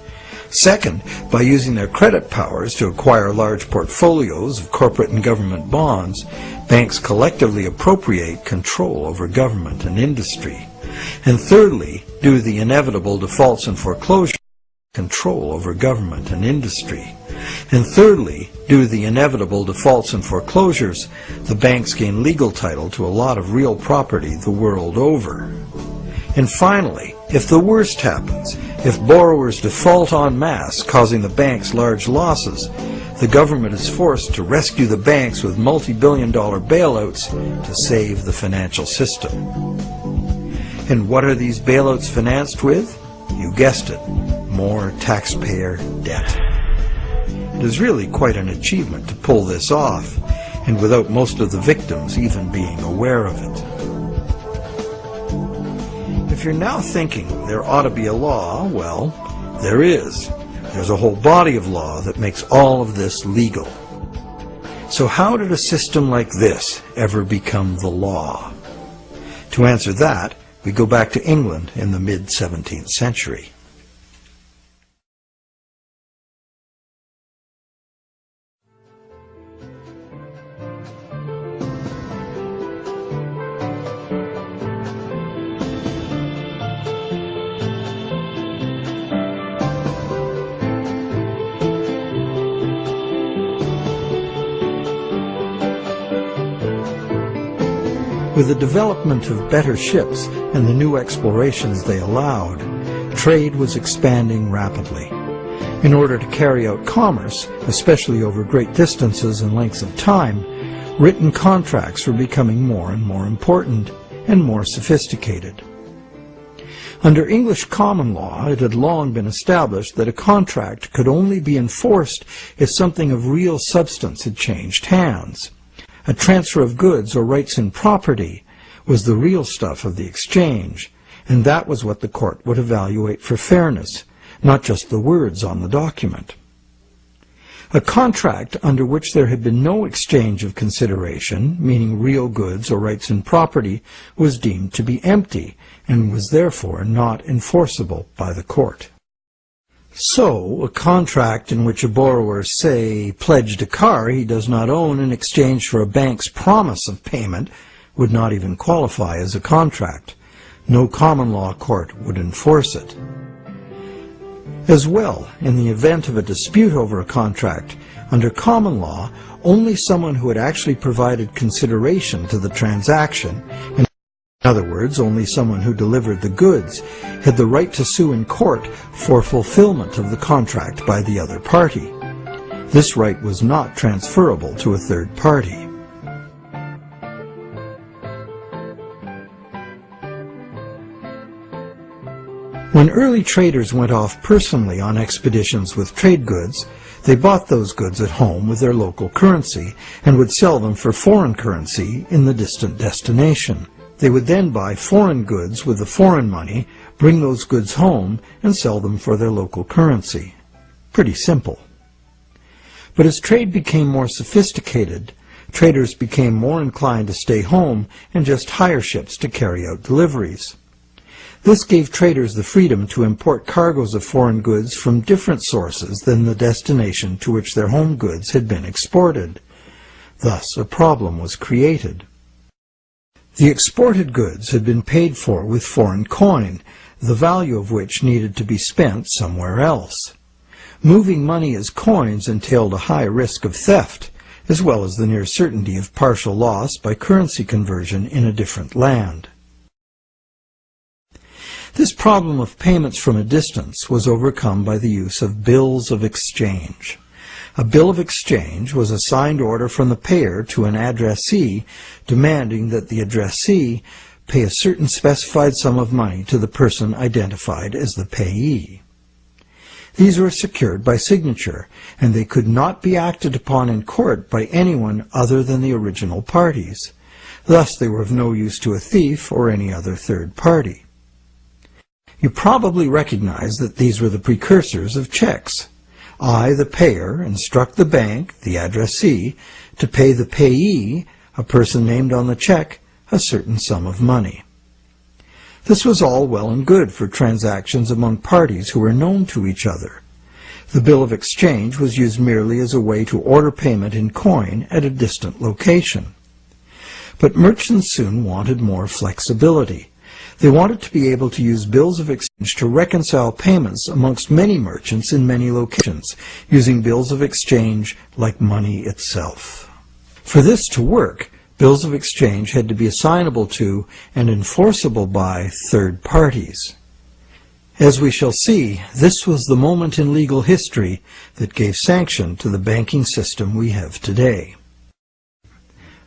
A: Second, by using their credit powers to acquire large portfolios of corporate and government bonds, banks collectively appropriate control over government and industry. And thirdly, due to the inevitable defaults and foreclosures, control over government and industry. And thirdly, due to the inevitable defaults and foreclosures, the banks gain legal title to a lot of real property the world over. And finally, if the worst happens, if borrowers default en masse, causing the banks large losses, the government is forced to rescue the banks with multi-billion-dollar bailouts to save the financial system. And what are these bailouts financed with? You guessed it, more taxpayer debt. It is really quite an achievement to pull this off, and without most of the victims even being aware of it. If you're now thinking there ought to be a law, well, there is. There's a whole body of law that makes all of this legal. So how did a system like this ever become the law? To answer that, we go back to England in the mid-17th century. With the development of better ships and the new explorations they allowed, trade was expanding rapidly. In order to carry out commerce, especially over great distances and lengths of time, written contracts were becoming more and more important and more sophisticated. Under English common law, it had long been established that a contract could only be enforced if something of real substance had changed hands. A transfer of goods or rights in property was the real stuff of the exchange, and that was what the court would evaluate for fairness, not just the words on the document. A contract under which there had been no exchange of consideration, meaning real goods or rights in property, was deemed to be empty and was therefore not enforceable by the court. So, a contract in which a borrower, say, pledged a car he does not own in exchange for a bank's promise of payment would not even qualify as a contract. No common law court would enforce it. As well, in the event of a dispute over a contract, under common law, only someone who had actually provided consideration to the transaction, in other words, only someone who delivered the goods, had the right to sue in court for fulfillment of the contract by the other party. This right was not transferable to a third party. When early traders went off personally on expeditions with trade goods, they bought those goods at home with their local currency and would sell them for foreign currency in the distant destination. They would then buy foreign goods with the foreign money, bring those goods home, and sell them for their local currency. Pretty simple. But as trade became more sophisticated, traders became more inclined to stay home and just hire ships to carry out deliveries. This gave traders the freedom to import cargoes of foreign goods from different sources than the destination to which their home goods had been exported. Thus, a problem was created. The exported goods had been paid for with foreign coin, the value of which needed to be spent somewhere else. Moving money as coins entailed a high risk of theft, as well as the near certainty of partial loss by currency conversion in a different land. This problem of payments from a distance was overcome by the use of bills of exchange. A bill of exchange was a signed order from the payer to an addressee demanding that the addressee pay a certain specified sum of money to the person identified as the payee. These were secured by signature, and they could not be acted upon in court by anyone other than the original parties. Thus they were of no use to a thief or any other third party. You probably recognize that these were the precursors of checks. I, the payer, instruct the bank, the addressee, to pay the payee, a person named on the check, a certain sum of money. This was all well and good for transactions among parties who were known to each other. The bill of exchange was used merely as a way to order payment in coin at a distant location. But merchants soon wanted more flexibility. They wanted to be able to use bills of exchange to reconcile payments amongst many merchants in many locations, using bills of exchange like money itself. For this to work, bills of exchange had to be assignable to and enforceable by third parties. As we shall see, this was the moment in legal history that gave sanction to the banking system we have today.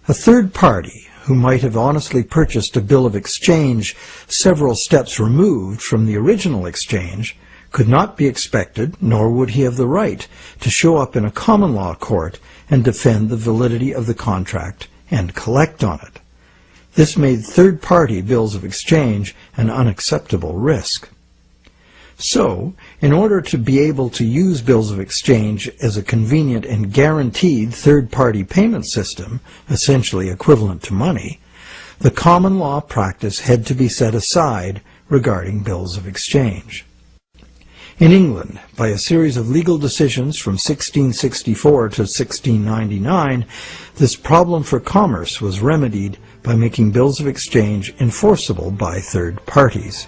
A: A third party, who might have honestly purchased a bill of exchange several steps removed from the original exchange, could not be expected, nor would he have the right, to show up in a common law court and defend the validity of the contract and collect on it. This made third-party bills of exchange an unacceptable risk. So, in order to be able to use bills of exchange as a convenient and guaranteed third-party payment system, essentially equivalent to money, the common law practice had to be set aside regarding bills of exchange. In England, by a series of legal decisions from 1664 to 1699, this problem for commerce was remedied by making bills of exchange enforceable by third parties.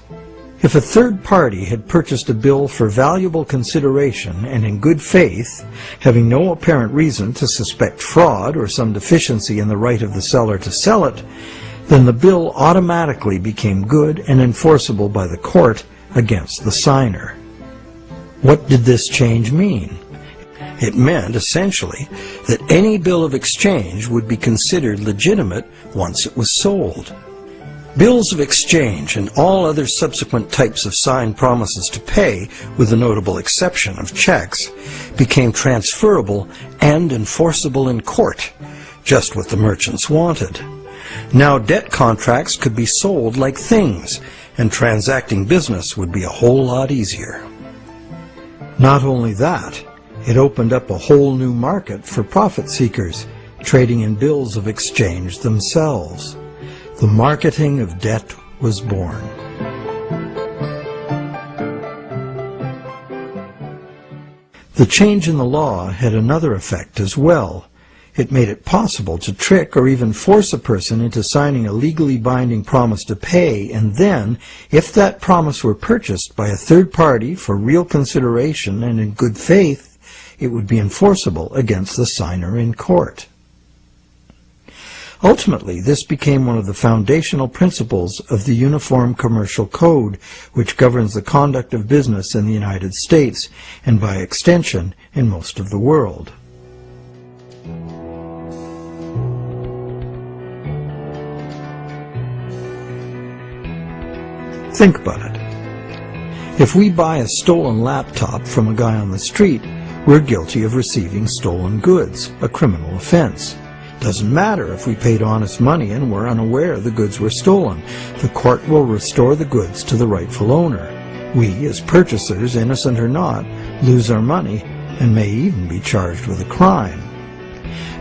A: If a third party had purchased a bill for valuable consideration and in good faith, having no apparent reason to suspect fraud or some deficiency in the right of the seller to sell it, then the bill automatically became good and enforceable by the court against the signer. What did this change mean? It meant, essentially, that any bill of exchange would be considered legitimate once it was sold. Bills of exchange and all other subsequent types of signed promises to pay, with the notable exception of checks, became transferable and enforceable in court, just what the merchants wanted. Now debt contracts could be sold like things, and transacting business would be a whole lot easier. Not only that, it opened up a whole new market for profit seekers, trading in bills of exchange themselves. The marketing of debt was born. The change in the law had another effect as well. It made it possible to trick or even force a person into signing a legally binding promise to pay, and then, if that promise were purchased by a third party for real consideration and in good faith, it would be enforceable against the signer in court. Ultimately, this became one of the foundational principles of the Uniform Commercial Code, which governs the conduct of business in the United States, and by extension, in most of the world. Think about it. If we buy a stolen laptop from a guy on the street, we're guilty of receiving stolen goods, a criminal offense. Doesn't matter if we paid honest money and were unaware the goods were stolen. The court will restore the goods to the rightful owner. We, as purchasers, innocent or not, lose our money and may even be charged with a crime.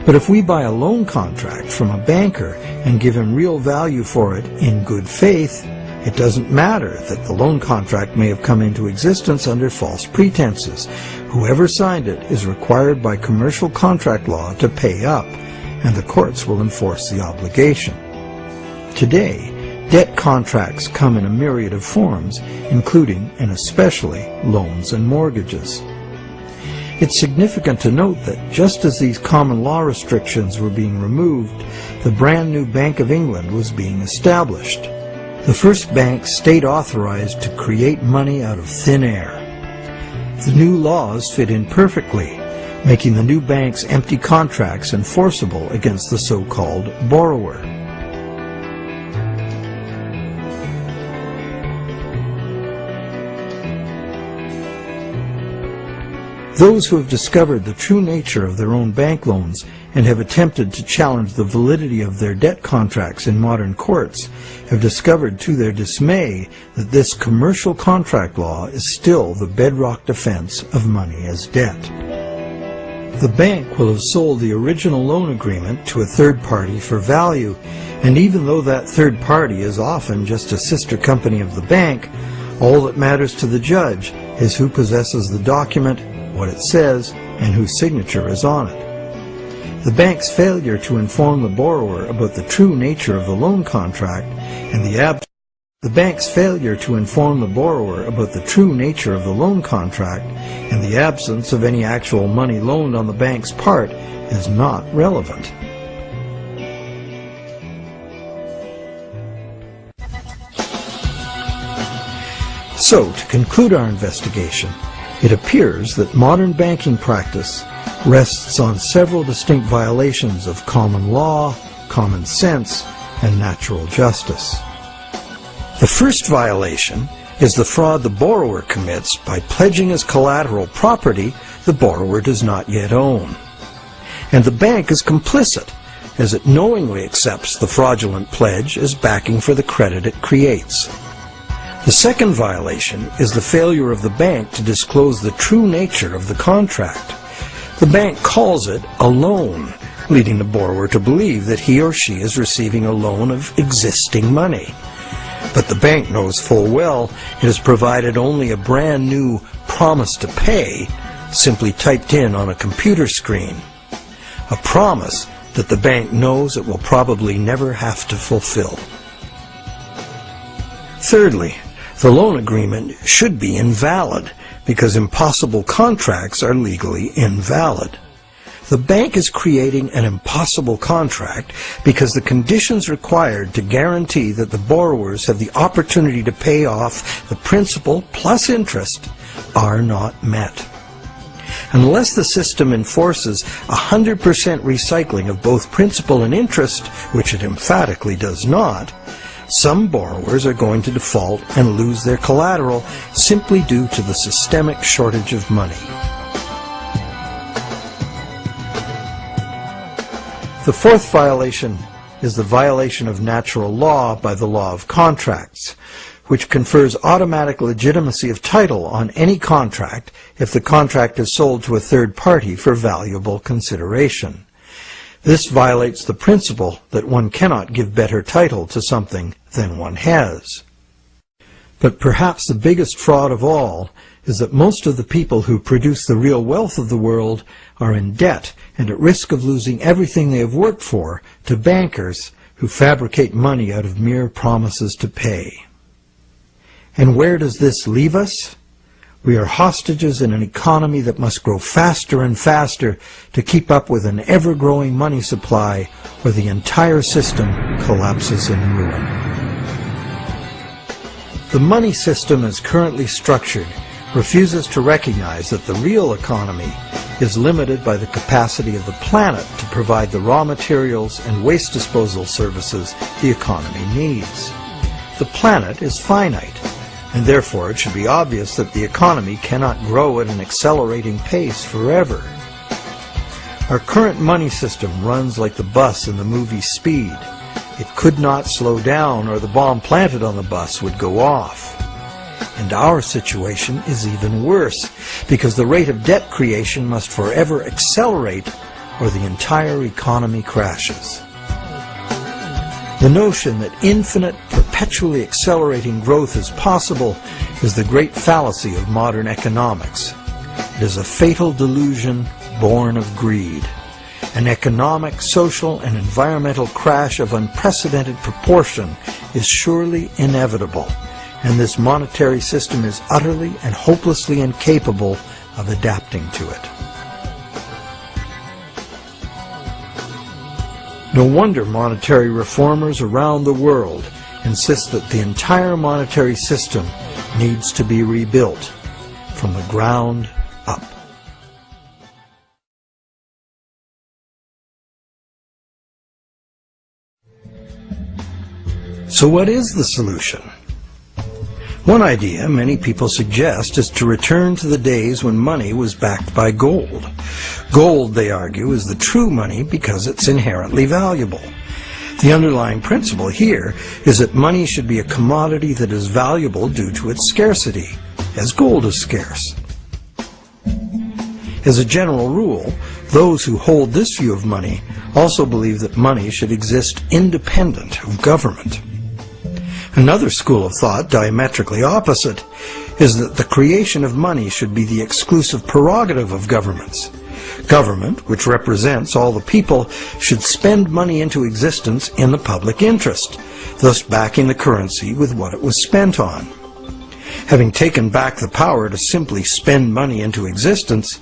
A: But if we buy a loan contract from a banker and give him real value for it in good faith, it doesn't matter that the loan contract may have come into existence under false pretenses. Whoever signed it is required by commercial contract law to pay up, and the courts will enforce the obligation. Today, debt contracts come in a myriad of forms, including and especially loans and mortgages. It's significant to note that just as these common law restrictions were being removed, the brand new Bank of England was being established. The first bank state-authorized to create money out of thin air. The new laws fit in perfectly, making the new bank's empty contracts enforceable against the so-called borrower. Those who have discovered the true nature of their own bank loans and have attempted to challenge the validity of their debt contracts in modern courts have discovered to their dismay that this commercial contract law is still the bedrock defense of money as debt. The bank will have sold the original loan agreement to a third party for value, and even though that third party is often just a sister company of the bank, all that matters to the judge is who possesses the document, what it says, and whose signature is on it. The bank's failure to inform the borrower about the true nature of the loan contract and the absence of any actual money loaned on the bank's part is not relevant. So, to conclude our investigation, it appears that modern banking practice rests on several distinct violations of common law, common sense, and natural justice. The first violation is the fraud the borrower commits by pledging as collateral property the borrower does not yet own. And the bank is complicit, as it knowingly accepts the fraudulent pledge as backing for the credit it creates. The second violation is the failure of the bank to disclose the true nature of the contract. The bank calls it a loan, leading the borrower to believe that he or she is receiving a loan of existing money. But the bank knows full well it has provided only a brand new promise to pay, simply typed in on a computer screen. A promise that the bank knows it will probably never have to fulfill. Thirdly, the loan agreement should be invalid, because impossible contracts are legally invalid. The bank is creating an impossible contract because the conditions required to guarantee that the borrowers have the opportunity to pay off the principal plus interest are not met. Unless the system enforces 100% recycling of both principal and interest, which it emphatically does not, some borrowers are going to default and lose their collateral simply due to the systemic shortage of money. The fourth violation is the violation of natural law by the law of contracts. which confers automatic legitimacy of title on any contract if the contract is sold to a third party for valuable consideration. This violates the principle that one cannot give better title to something than one has. But perhaps the biggest fraud of all is that most of the people who produce the real wealth of the world are in debt and at risk of losing everything they have worked for to bankers who fabricate money out of mere promises to pay. And where does this leave us? We are hostages in an economy that must grow faster and faster to keep up with an ever-growing money supply, or the entire system collapses in ruin. The money system as currently structured refuses to recognize that the real economy is limited by the capacity of the planet to provide the raw materials and waste disposal services the economy needs. The planet is finite, and therefore it should be obvious that the economy cannot grow at an accelerating pace forever. Our current money system runs like the bus in the movie Speed. It could not slow down, or the bomb planted on the bus would go off. And our situation is even worse, because the rate of debt creation must forever accelerate, or the entire economy crashes. The notion that infinite, perpetually accelerating growth is possible is the great fallacy of modern economics. It is a fatal delusion born of greed. An economic, social, and environmental crash of unprecedented proportion is surely inevitable, and this monetary system is utterly and hopelessly incapable of adapting to it. No wonder monetary reformers around the world insist that the entire monetary system needs to be rebuilt from the ground up. So what is the solution? One idea many people suggest is to return to the days when money was backed by gold. Gold, they argue, is the true money because it's inherently valuable. The underlying principle here is that money should be a commodity that is valuable due to its scarcity, as gold is scarce. As a general rule, those who hold this view of money also believe that money should exist independent of government. Another school of thought, diametrically opposite, is that the creation of money should be the exclusive prerogative of governments. Government, which represents all the people, should spend money into existence in the public interest, thus backing the currency with what it was spent on. Having taken back the power to simply spend money into existence,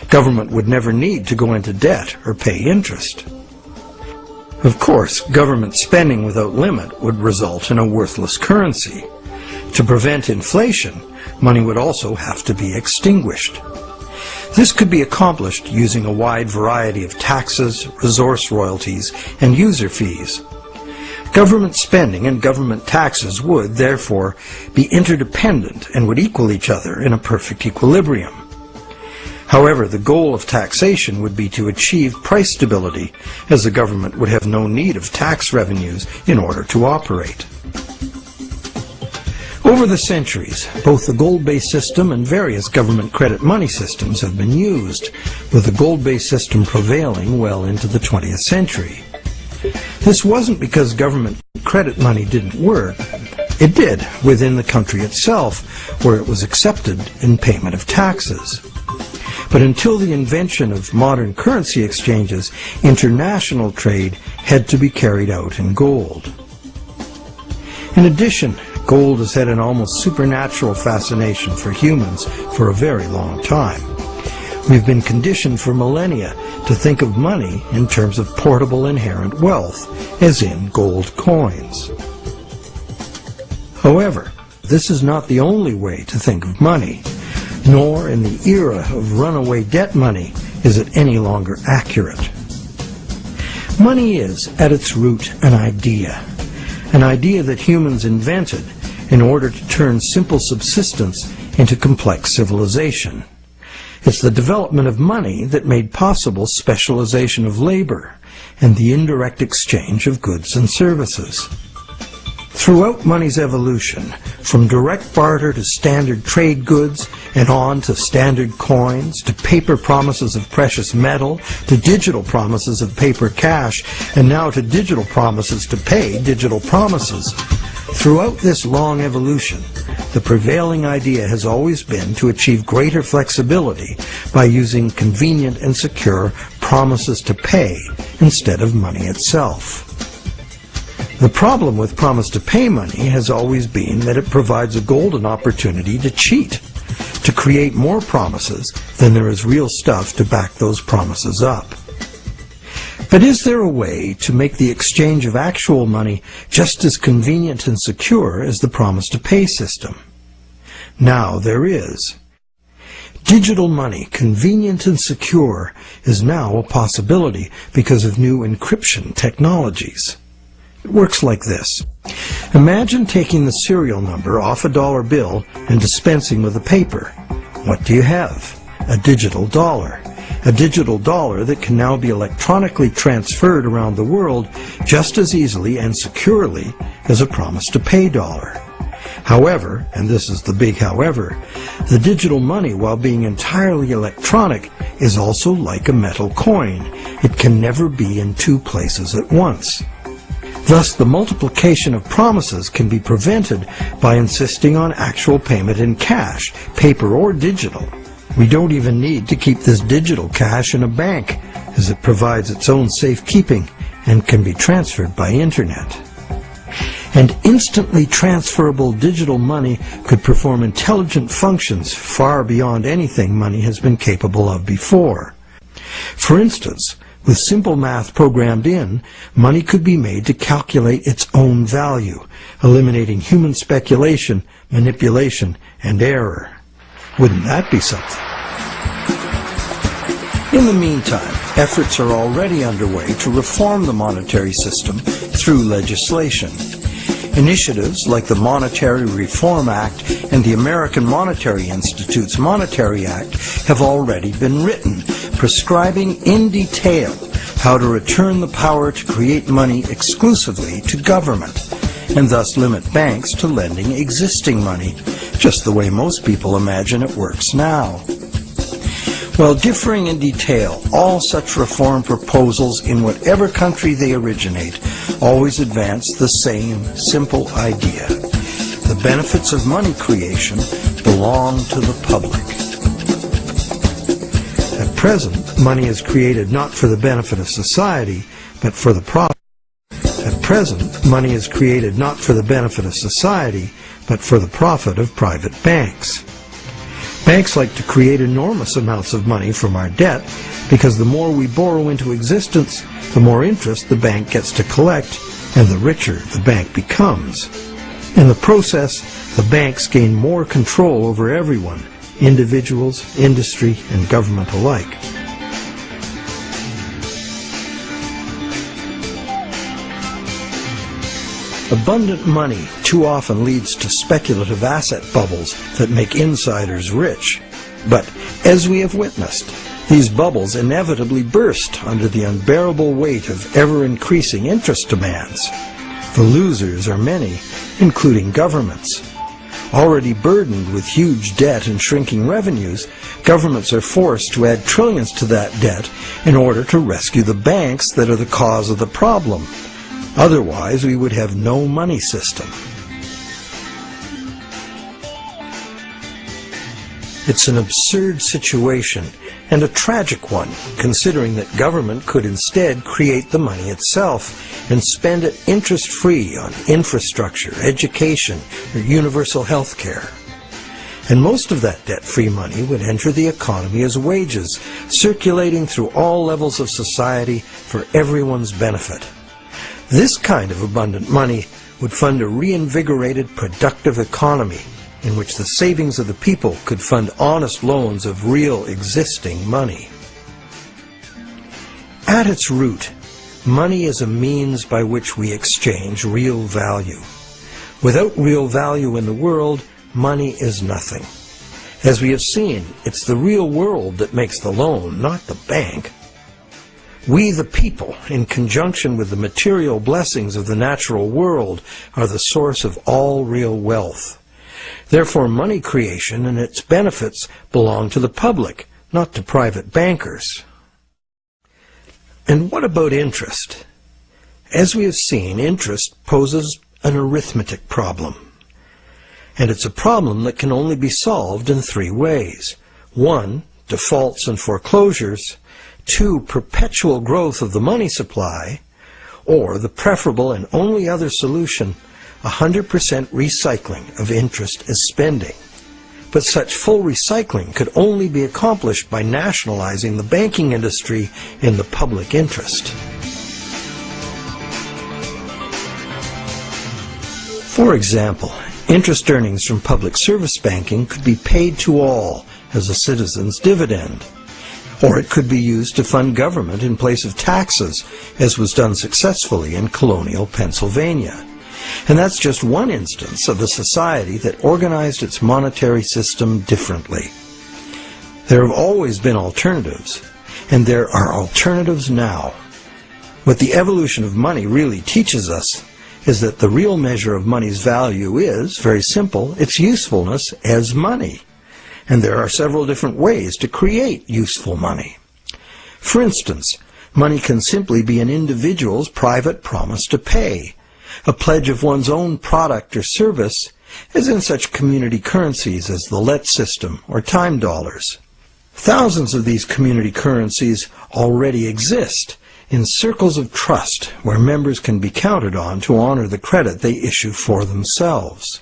A: government would never need to go into debt or pay interest. Of course, government spending without limit would result in a worthless currency. To prevent inflation, money would also have to be extinguished. This could be accomplished using a wide variety of taxes, resource royalties, and user fees. Government spending and government taxes would, therefore, be interdependent and would equal each other in a perfect equilibrium. However, the goal of taxation would be to achieve price stability, as the government would have no need of tax revenues in order to operate. Over the centuries, both the gold-based system and various government credit money systems have been used, with the gold-based system prevailing well into the 20th century. This wasn't because government credit money didn't work. It did within the country itself, where it was accepted in payment of taxes. But until the invention of modern currency exchanges, international trade had to be carried out in gold. In addition, gold has had an almost supernatural fascination for humans for a very long time. We've been conditioned for millennia to think of money in terms of portable inherent wealth, as in gold coins. However, this is not the only way to think of money, nor in the era of runaway debt money is it any longer accurate. Money is, at its root, an idea that humans invented in order to turn simple subsistence into complex civilization. It's the development of money that made possible specialization of labor and the indirect exchange of goods and services. Throughout money's evolution, from direct barter to standard trade goods, and on to standard coins, to paper promises of precious metal, to digital promises of paper cash, and now to digital promises to pay digital promises. Throughout this long evolution, the prevailing idea has always been to achieve greater flexibility by using convenient and secure promises to pay instead of money itself. The problem with promise to pay money has always been that it provides a golden opportunity to cheat, to create more promises than there is real stuff to back those promises up. But is there a way to make the exchange of actual money just as convenient and secure as the promise to pay system? Now there is. Digital money, convenient and secure, is now a possibility because of new encryption technologies. It works like this. Imagine taking the serial number off a dollar bill and dispensing with a paper. What do you have? A digital dollar. A digital dollar that can now be electronically transferred around the world just as easily and securely as a promise to pay dollar. However, and this is the big however, the digital money, while being entirely electronic, is also like a metal coin. It can never be in two places at once. Thus, the multiplication of promises can be prevented by insisting on actual payment in cash, paper or digital. We don't even need to keep this digital cash in a bank, as it provides its own safekeeping and can be transferred by internet. And instantly transferable digital money could perform intelligent functions far beyond anything money has been capable of before. For instance, with simple math programmed in, money could be made to calculate its own value, eliminating human speculation, manipulation, and error. Wouldn't that be something? In the meantime, efforts are already underway to reform the monetary system through legislation. Initiatives like the Monetary Reform Act and the American Monetary Institute's Monetary Act have already been written, prescribing in detail how to return the power to create money exclusively to government, and thus limit banks to lending existing money, just the way most people imagine it works now. While differing in detail, all such reform proposals, in whatever country they originate, always advance the same simple idea. The benefits of money creation belong to the public. At present, money is created not for the benefit of society, but for the profit. At present, money is created not for the benefit of society, but for the profit of private banks. Banks like to create enormous amounts of money from our debt because the more we borrow into existence, the more interest the bank gets to collect, and the richer the bank becomes. In the process, the banks gain more control over everyone, individuals, industry, and government alike. Abundant money too often leads to speculative asset bubbles that make insiders rich. But, as we have witnessed, these bubbles inevitably burst under the unbearable weight of ever-increasing interest demands. The losers are many, including governments. Already burdened with huge debt and shrinking revenues, governments are forced to add trillions to that debt in order to rescue the banks that are the cause of the problem. Otherwise, we would have no money system. It's an absurd situation, and a tragic one, considering that government could instead create the money itself and spend it interest-free on infrastructure, education, or universal health care. And most of that debt-free money would enter the economy as wages, circulating through all levels of society for everyone's benefit. This kind of abundant money would fund a reinvigorated, productive economy in which the savings of the people could fund honest loans of real existing money. At its root, money is a means by which we exchange real value. Without real value in the world, money is nothing. As we have seen, it's the real world that makes the loan, not the bank. We the people, in conjunction with the material blessings of the natural world, are the source of all real wealth. Therefore, money creation and its benefits belong to the public, not to private bankers. And what about interest? As we have seen, interest poses an arithmetic problem. And it's a problem that can only be solved in three ways. 1, defaults and foreclosures. 2, perpetual growth of the money supply. Or the preferable and only other solution, 100% recycling of interest as spending. But such full recycling could only be accomplished by nationalizing the banking industry in the public interest. For example, interest earnings from public service banking could be paid to all as a citizen's dividend. Or it could be used to fund government in place of taxes, as was done successfully in colonial Pennsylvania. And that's just one instance of a society that organized its monetary system differently. There have always been alternatives, and there are alternatives now. What the evolution of money really teaches us is that the real measure of money's value is, very simple, its usefulness as money. And there are several different ways to create useful money. For instance, money can simply be an individual's private promise to pay, a pledge of one's own product or service, as in such community currencies as the let system or time dollars. Thousands of these community currencies already exist in circles of trust where members can be counted on to honor the credit they issue for themselves.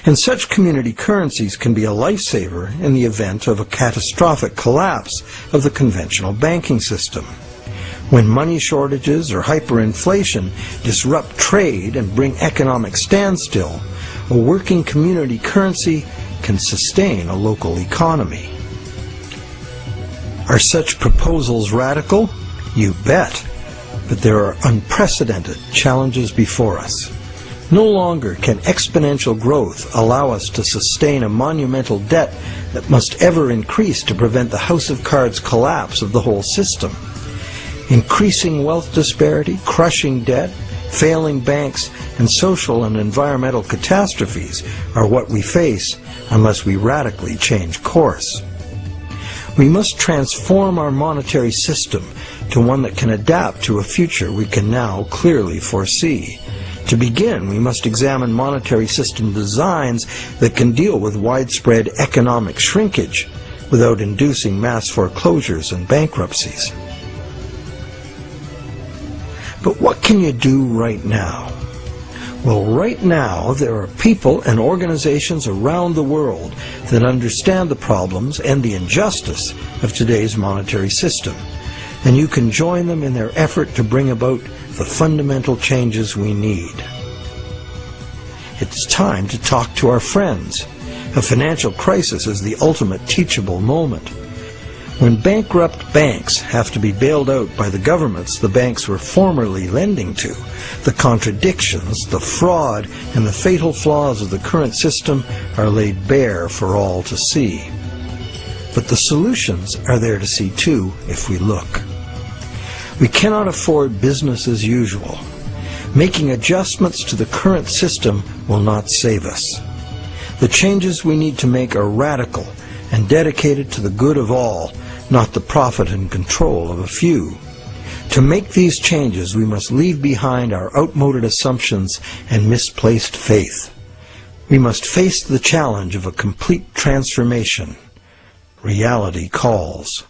A: And such community currencies can be a lifesaver in the event of a catastrophic collapse of the conventional banking system. When money shortages or hyperinflation disrupt trade and bring economic standstill, a working community currency can sustain a local economy. Are such proposals radical? You bet. But there are unprecedented challenges before us. No longer can exponential growth allow us to sustain a monumental debt that must ever increase to prevent the house of cards collapse of the whole system. Increasing wealth disparity, crushing debt, failing banks, and social and environmental catastrophes are what we face unless we radically change course. We must transform our monetary system to one that can adapt to a future we can now clearly foresee. To begin, we must examine monetary system designs that can deal with widespread economic shrinkage without inducing mass foreclosures and bankruptcies. But what can you do right now? Well, right now there are people and organizations around the world that understand the problems and the injustice of today's monetary system, and you can join them in their effort to bring about the fundamental changes we need. It's time to talk to our friends. A financial crisis is the ultimate teachable moment. When bankrupt banks have to be bailed out by the governments the banks were formerly lending to, the contradictions, the fraud, and the fatal flaws of the current system are laid bare for all to see. But the solutions are there to see too if we look. We cannot afford business as usual. Making adjustments to the current system will not save us. The changes we need to make are radical and dedicated to the good of all, not the profit and control of a few. To make these changes, we must leave behind our outmoded assumptions and misplaced faith. We must face the challenge of a complete transformation. Reality calls.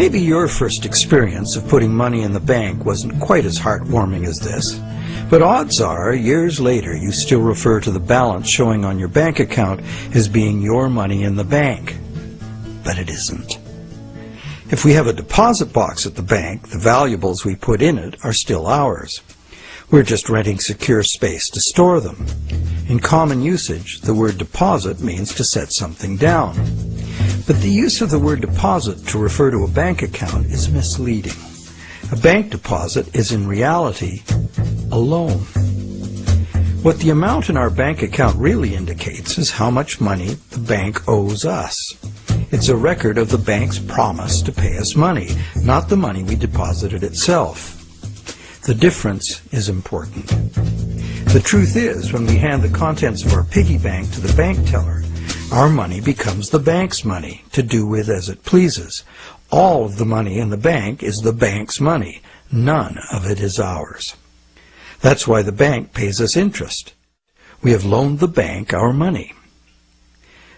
A: Maybe your first experience of putting money in the bank wasn't quite as heartwarming as this, but odds are, years later, you still refer to the balance showing on your bank account as being your money in the bank. But it isn't. If we have a deposit box at the bank, the valuables we put in it are still ours. We're just renting secure space to store them. In common usage, the word deposit means to set something down. But the use of the word deposit to refer to a bank account is misleading. A bank deposit is in reality a loan. What the amount in our bank account really indicates is how much money the bank owes us. It's a record of the bank's promise to pay us money, not the money we deposited itself. The difference is important. The truth is, when we hand the contents of our piggy bank to the bank teller, our money becomes the bank's money to do with as it pleases. All of the money in the bank is the bank's money. None of it is ours. That's why the bank pays us interest. We have loaned the bank our money.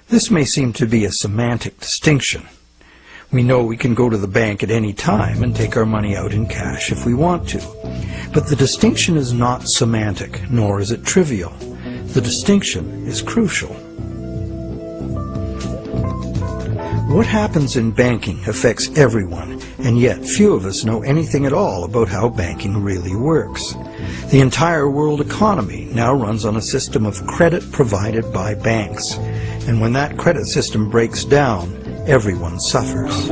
A: This may seem to be a semantic distinction. We know we can go to the bank at any time and take our money out in cash if we want to. But the distinction is not semantic, nor is it trivial. The distinction is crucial. What happens in banking affects everyone, and yet few of us know anything at all about how banking really works. The entire world economy now runs on a system of credit provided by banks, and when that credit system breaks down, everyone suffers.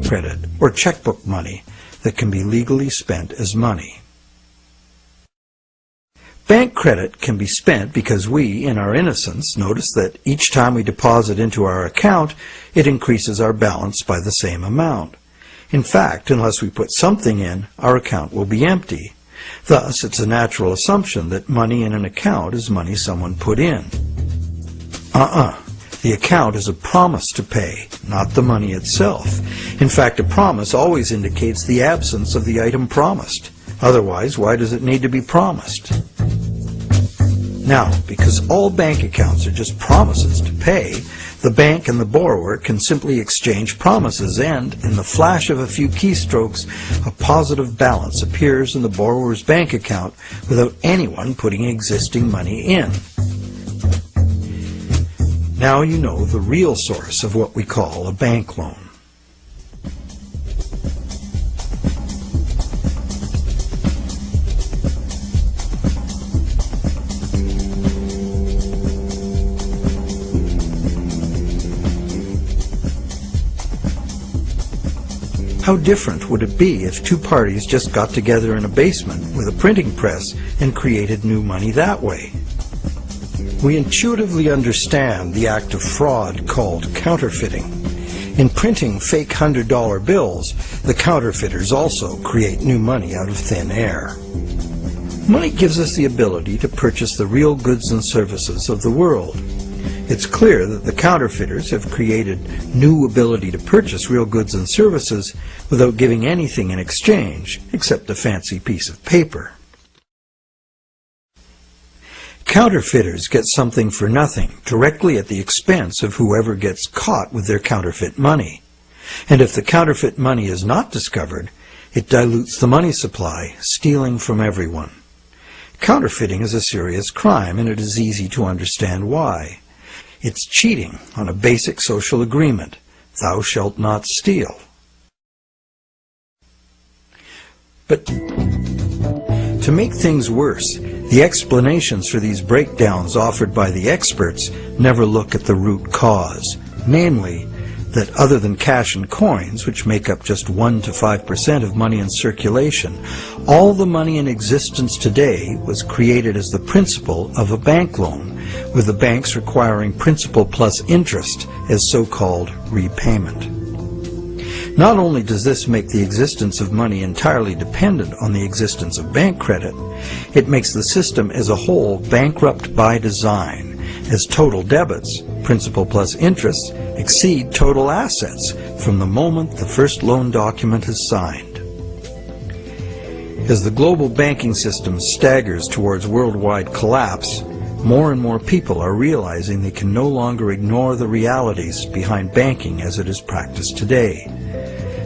A: Credit, or checkbook money, that can be legally spent as money. Bank credit can be spent because we, in our innocence, notice that each time we deposit into our account, it increases our balance by the same amount. In fact, unless we put something in, our account will be empty. Thus, it's a natural assumption that money in an account is money someone put in. The account is a promise to pay, not the money itself. In fact, a promise always indicates the absence of the item promised. Otherwise, why does it need to be promised? Now, because all bank accounts are just promises to pay, the bank and the borrower can simply exchange promises and, in the flash of a few keystrokes, a positive balance appears in the borrower's bank account without anyone putting existing money in. Now you know the real source of what we call a bank loan. How different would it be if two parties just got together in a basement with a printing press and created new money that way? We intuitively understand the act of fraud called counterfeiting. In printing fake $100 bills, the counterfeiters also create new money out of thin air. Money gives us the ability to purchase the real goods and services of the world. It's clear that the counterfeiters have created new ability to purchase real goods and services without giving anything in exchange except a fancy piece of paper. Counterfeiters get something for nothing directly at the expense of whoever gets caught with their counterfeit money. And if the counterfeit money is not discovered, it dilutes the money supply, stealing from everyone. Counterfeiting is a serious crime, and it is easy to understand why. It's cheating on a basic social agreement, thou shalt not steal. But to make things worse, the explanations for these breakdowns offered by the experts never look at the root cause, namely, that other than cash and coins, which make up just 1 to 5% of money in circulation, all the money in existence today was created as the principal of a bank loan, with the banks requiring principal plus interest as so-called repayment. Not only does this make the existence of money entirely dependent on the existence of bank credit, it makes the system as a whole bankrupt by design, as total debits, principal plus interest, exceed total assets from the moment the first loan document is signed. As the global banking system staggers towards worldwide collapse, more and more people are realizing they can no longer ignore the realities behind banking as it is practiced today.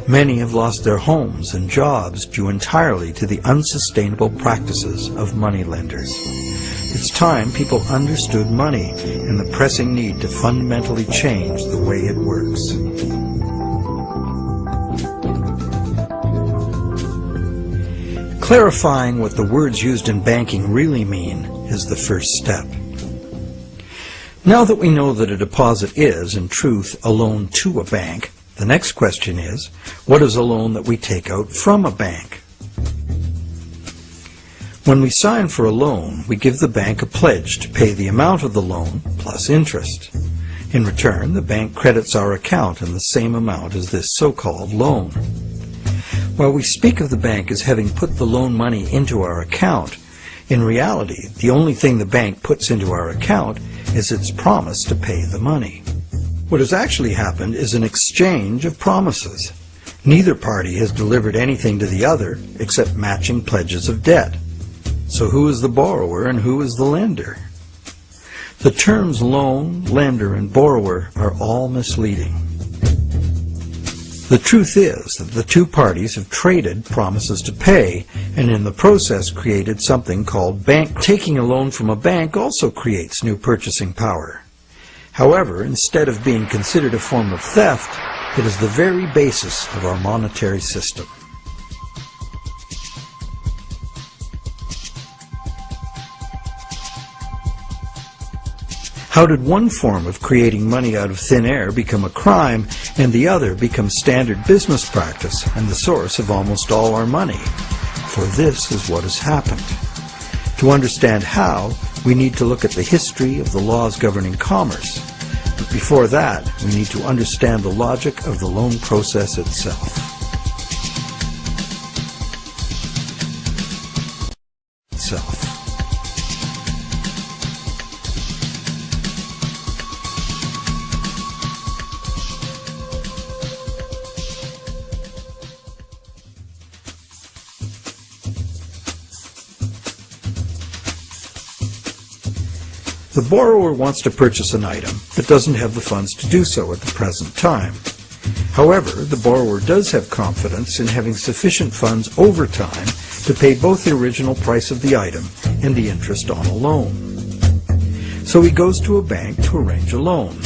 A: Many have lost their homes and jobs due entirely to the unsustainable practices of moneylenders. It's time people understood money and the pressing need to fundamentally change the way it works. Clarifying what the words used in banking really mean is the first step. Now that we know that a deposit is, in truth, a loan to a bank, the next question is, what is a loan that we take out from a bank? When we sign for a loan, we give the bank a pledge to pay the amount of the loan plus interest. In return, the bank credits our account in the same amount as this so-called loan. While we speak of the bank as having put the loan money into our account, in reality, the only thing the bank puts into our account is its promise to pay the money. What has actually happened is an exchange of promises. Neither party has delivered anything to the other except matching pledges of debt. So who is the borrower and who is the lender? The terms loan, lender, and borrower are all misleading. The truth is that the two parties have traded promises to pay and in the process created something called bank. Taking a loan from a bank also creates new purchasing power. However, instead of being considered a form of theft, it is the very basis of our monetary system. How did one form of creating money out of thin air become a crime and the other become standard business practice and the source of almost all our money? For this is what has happened. To understand how, we need to look at the history of the laws governing commerce. But before that, we need to understand the logic of the loan process itself. The borrower wants to purchase an item, but doesn't have the funds to do so at the present time. However, the borrower does have confidence in having sufficient funds over time to pay both the original price of the item and the interest on a loan. So he goes to a bank to arrange a loan.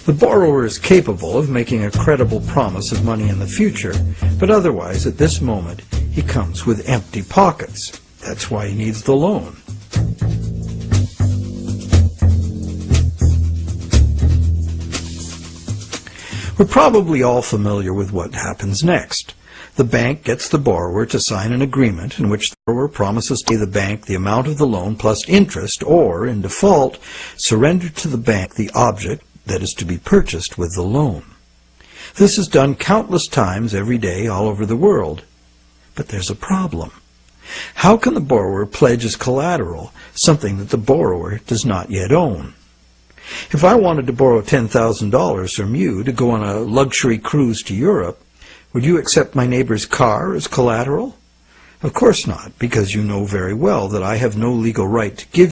A: The borrower is capable of making a credible promise of money in the future, but otherwise at this moment he comes with empty pockets. That's why he needs the loan. We're probably all familiar with what happens next. The bank gets the borrower to sign an agreement in which the borrower promises to pay the bank the amount of the loan plus interest, or, in default, surrender to the bank the object that is to be purchased with the loan. This is done countless times every day all over the world. But there's a problem. How can the borrower pledge as collateral something that the borrower does not yet own? If I wanted to borrow $10,000 from you to go on a luxury cruise to Europe, would you accept my neighbor's car as collateral? Of course not, because you know very well that I have no legal right to give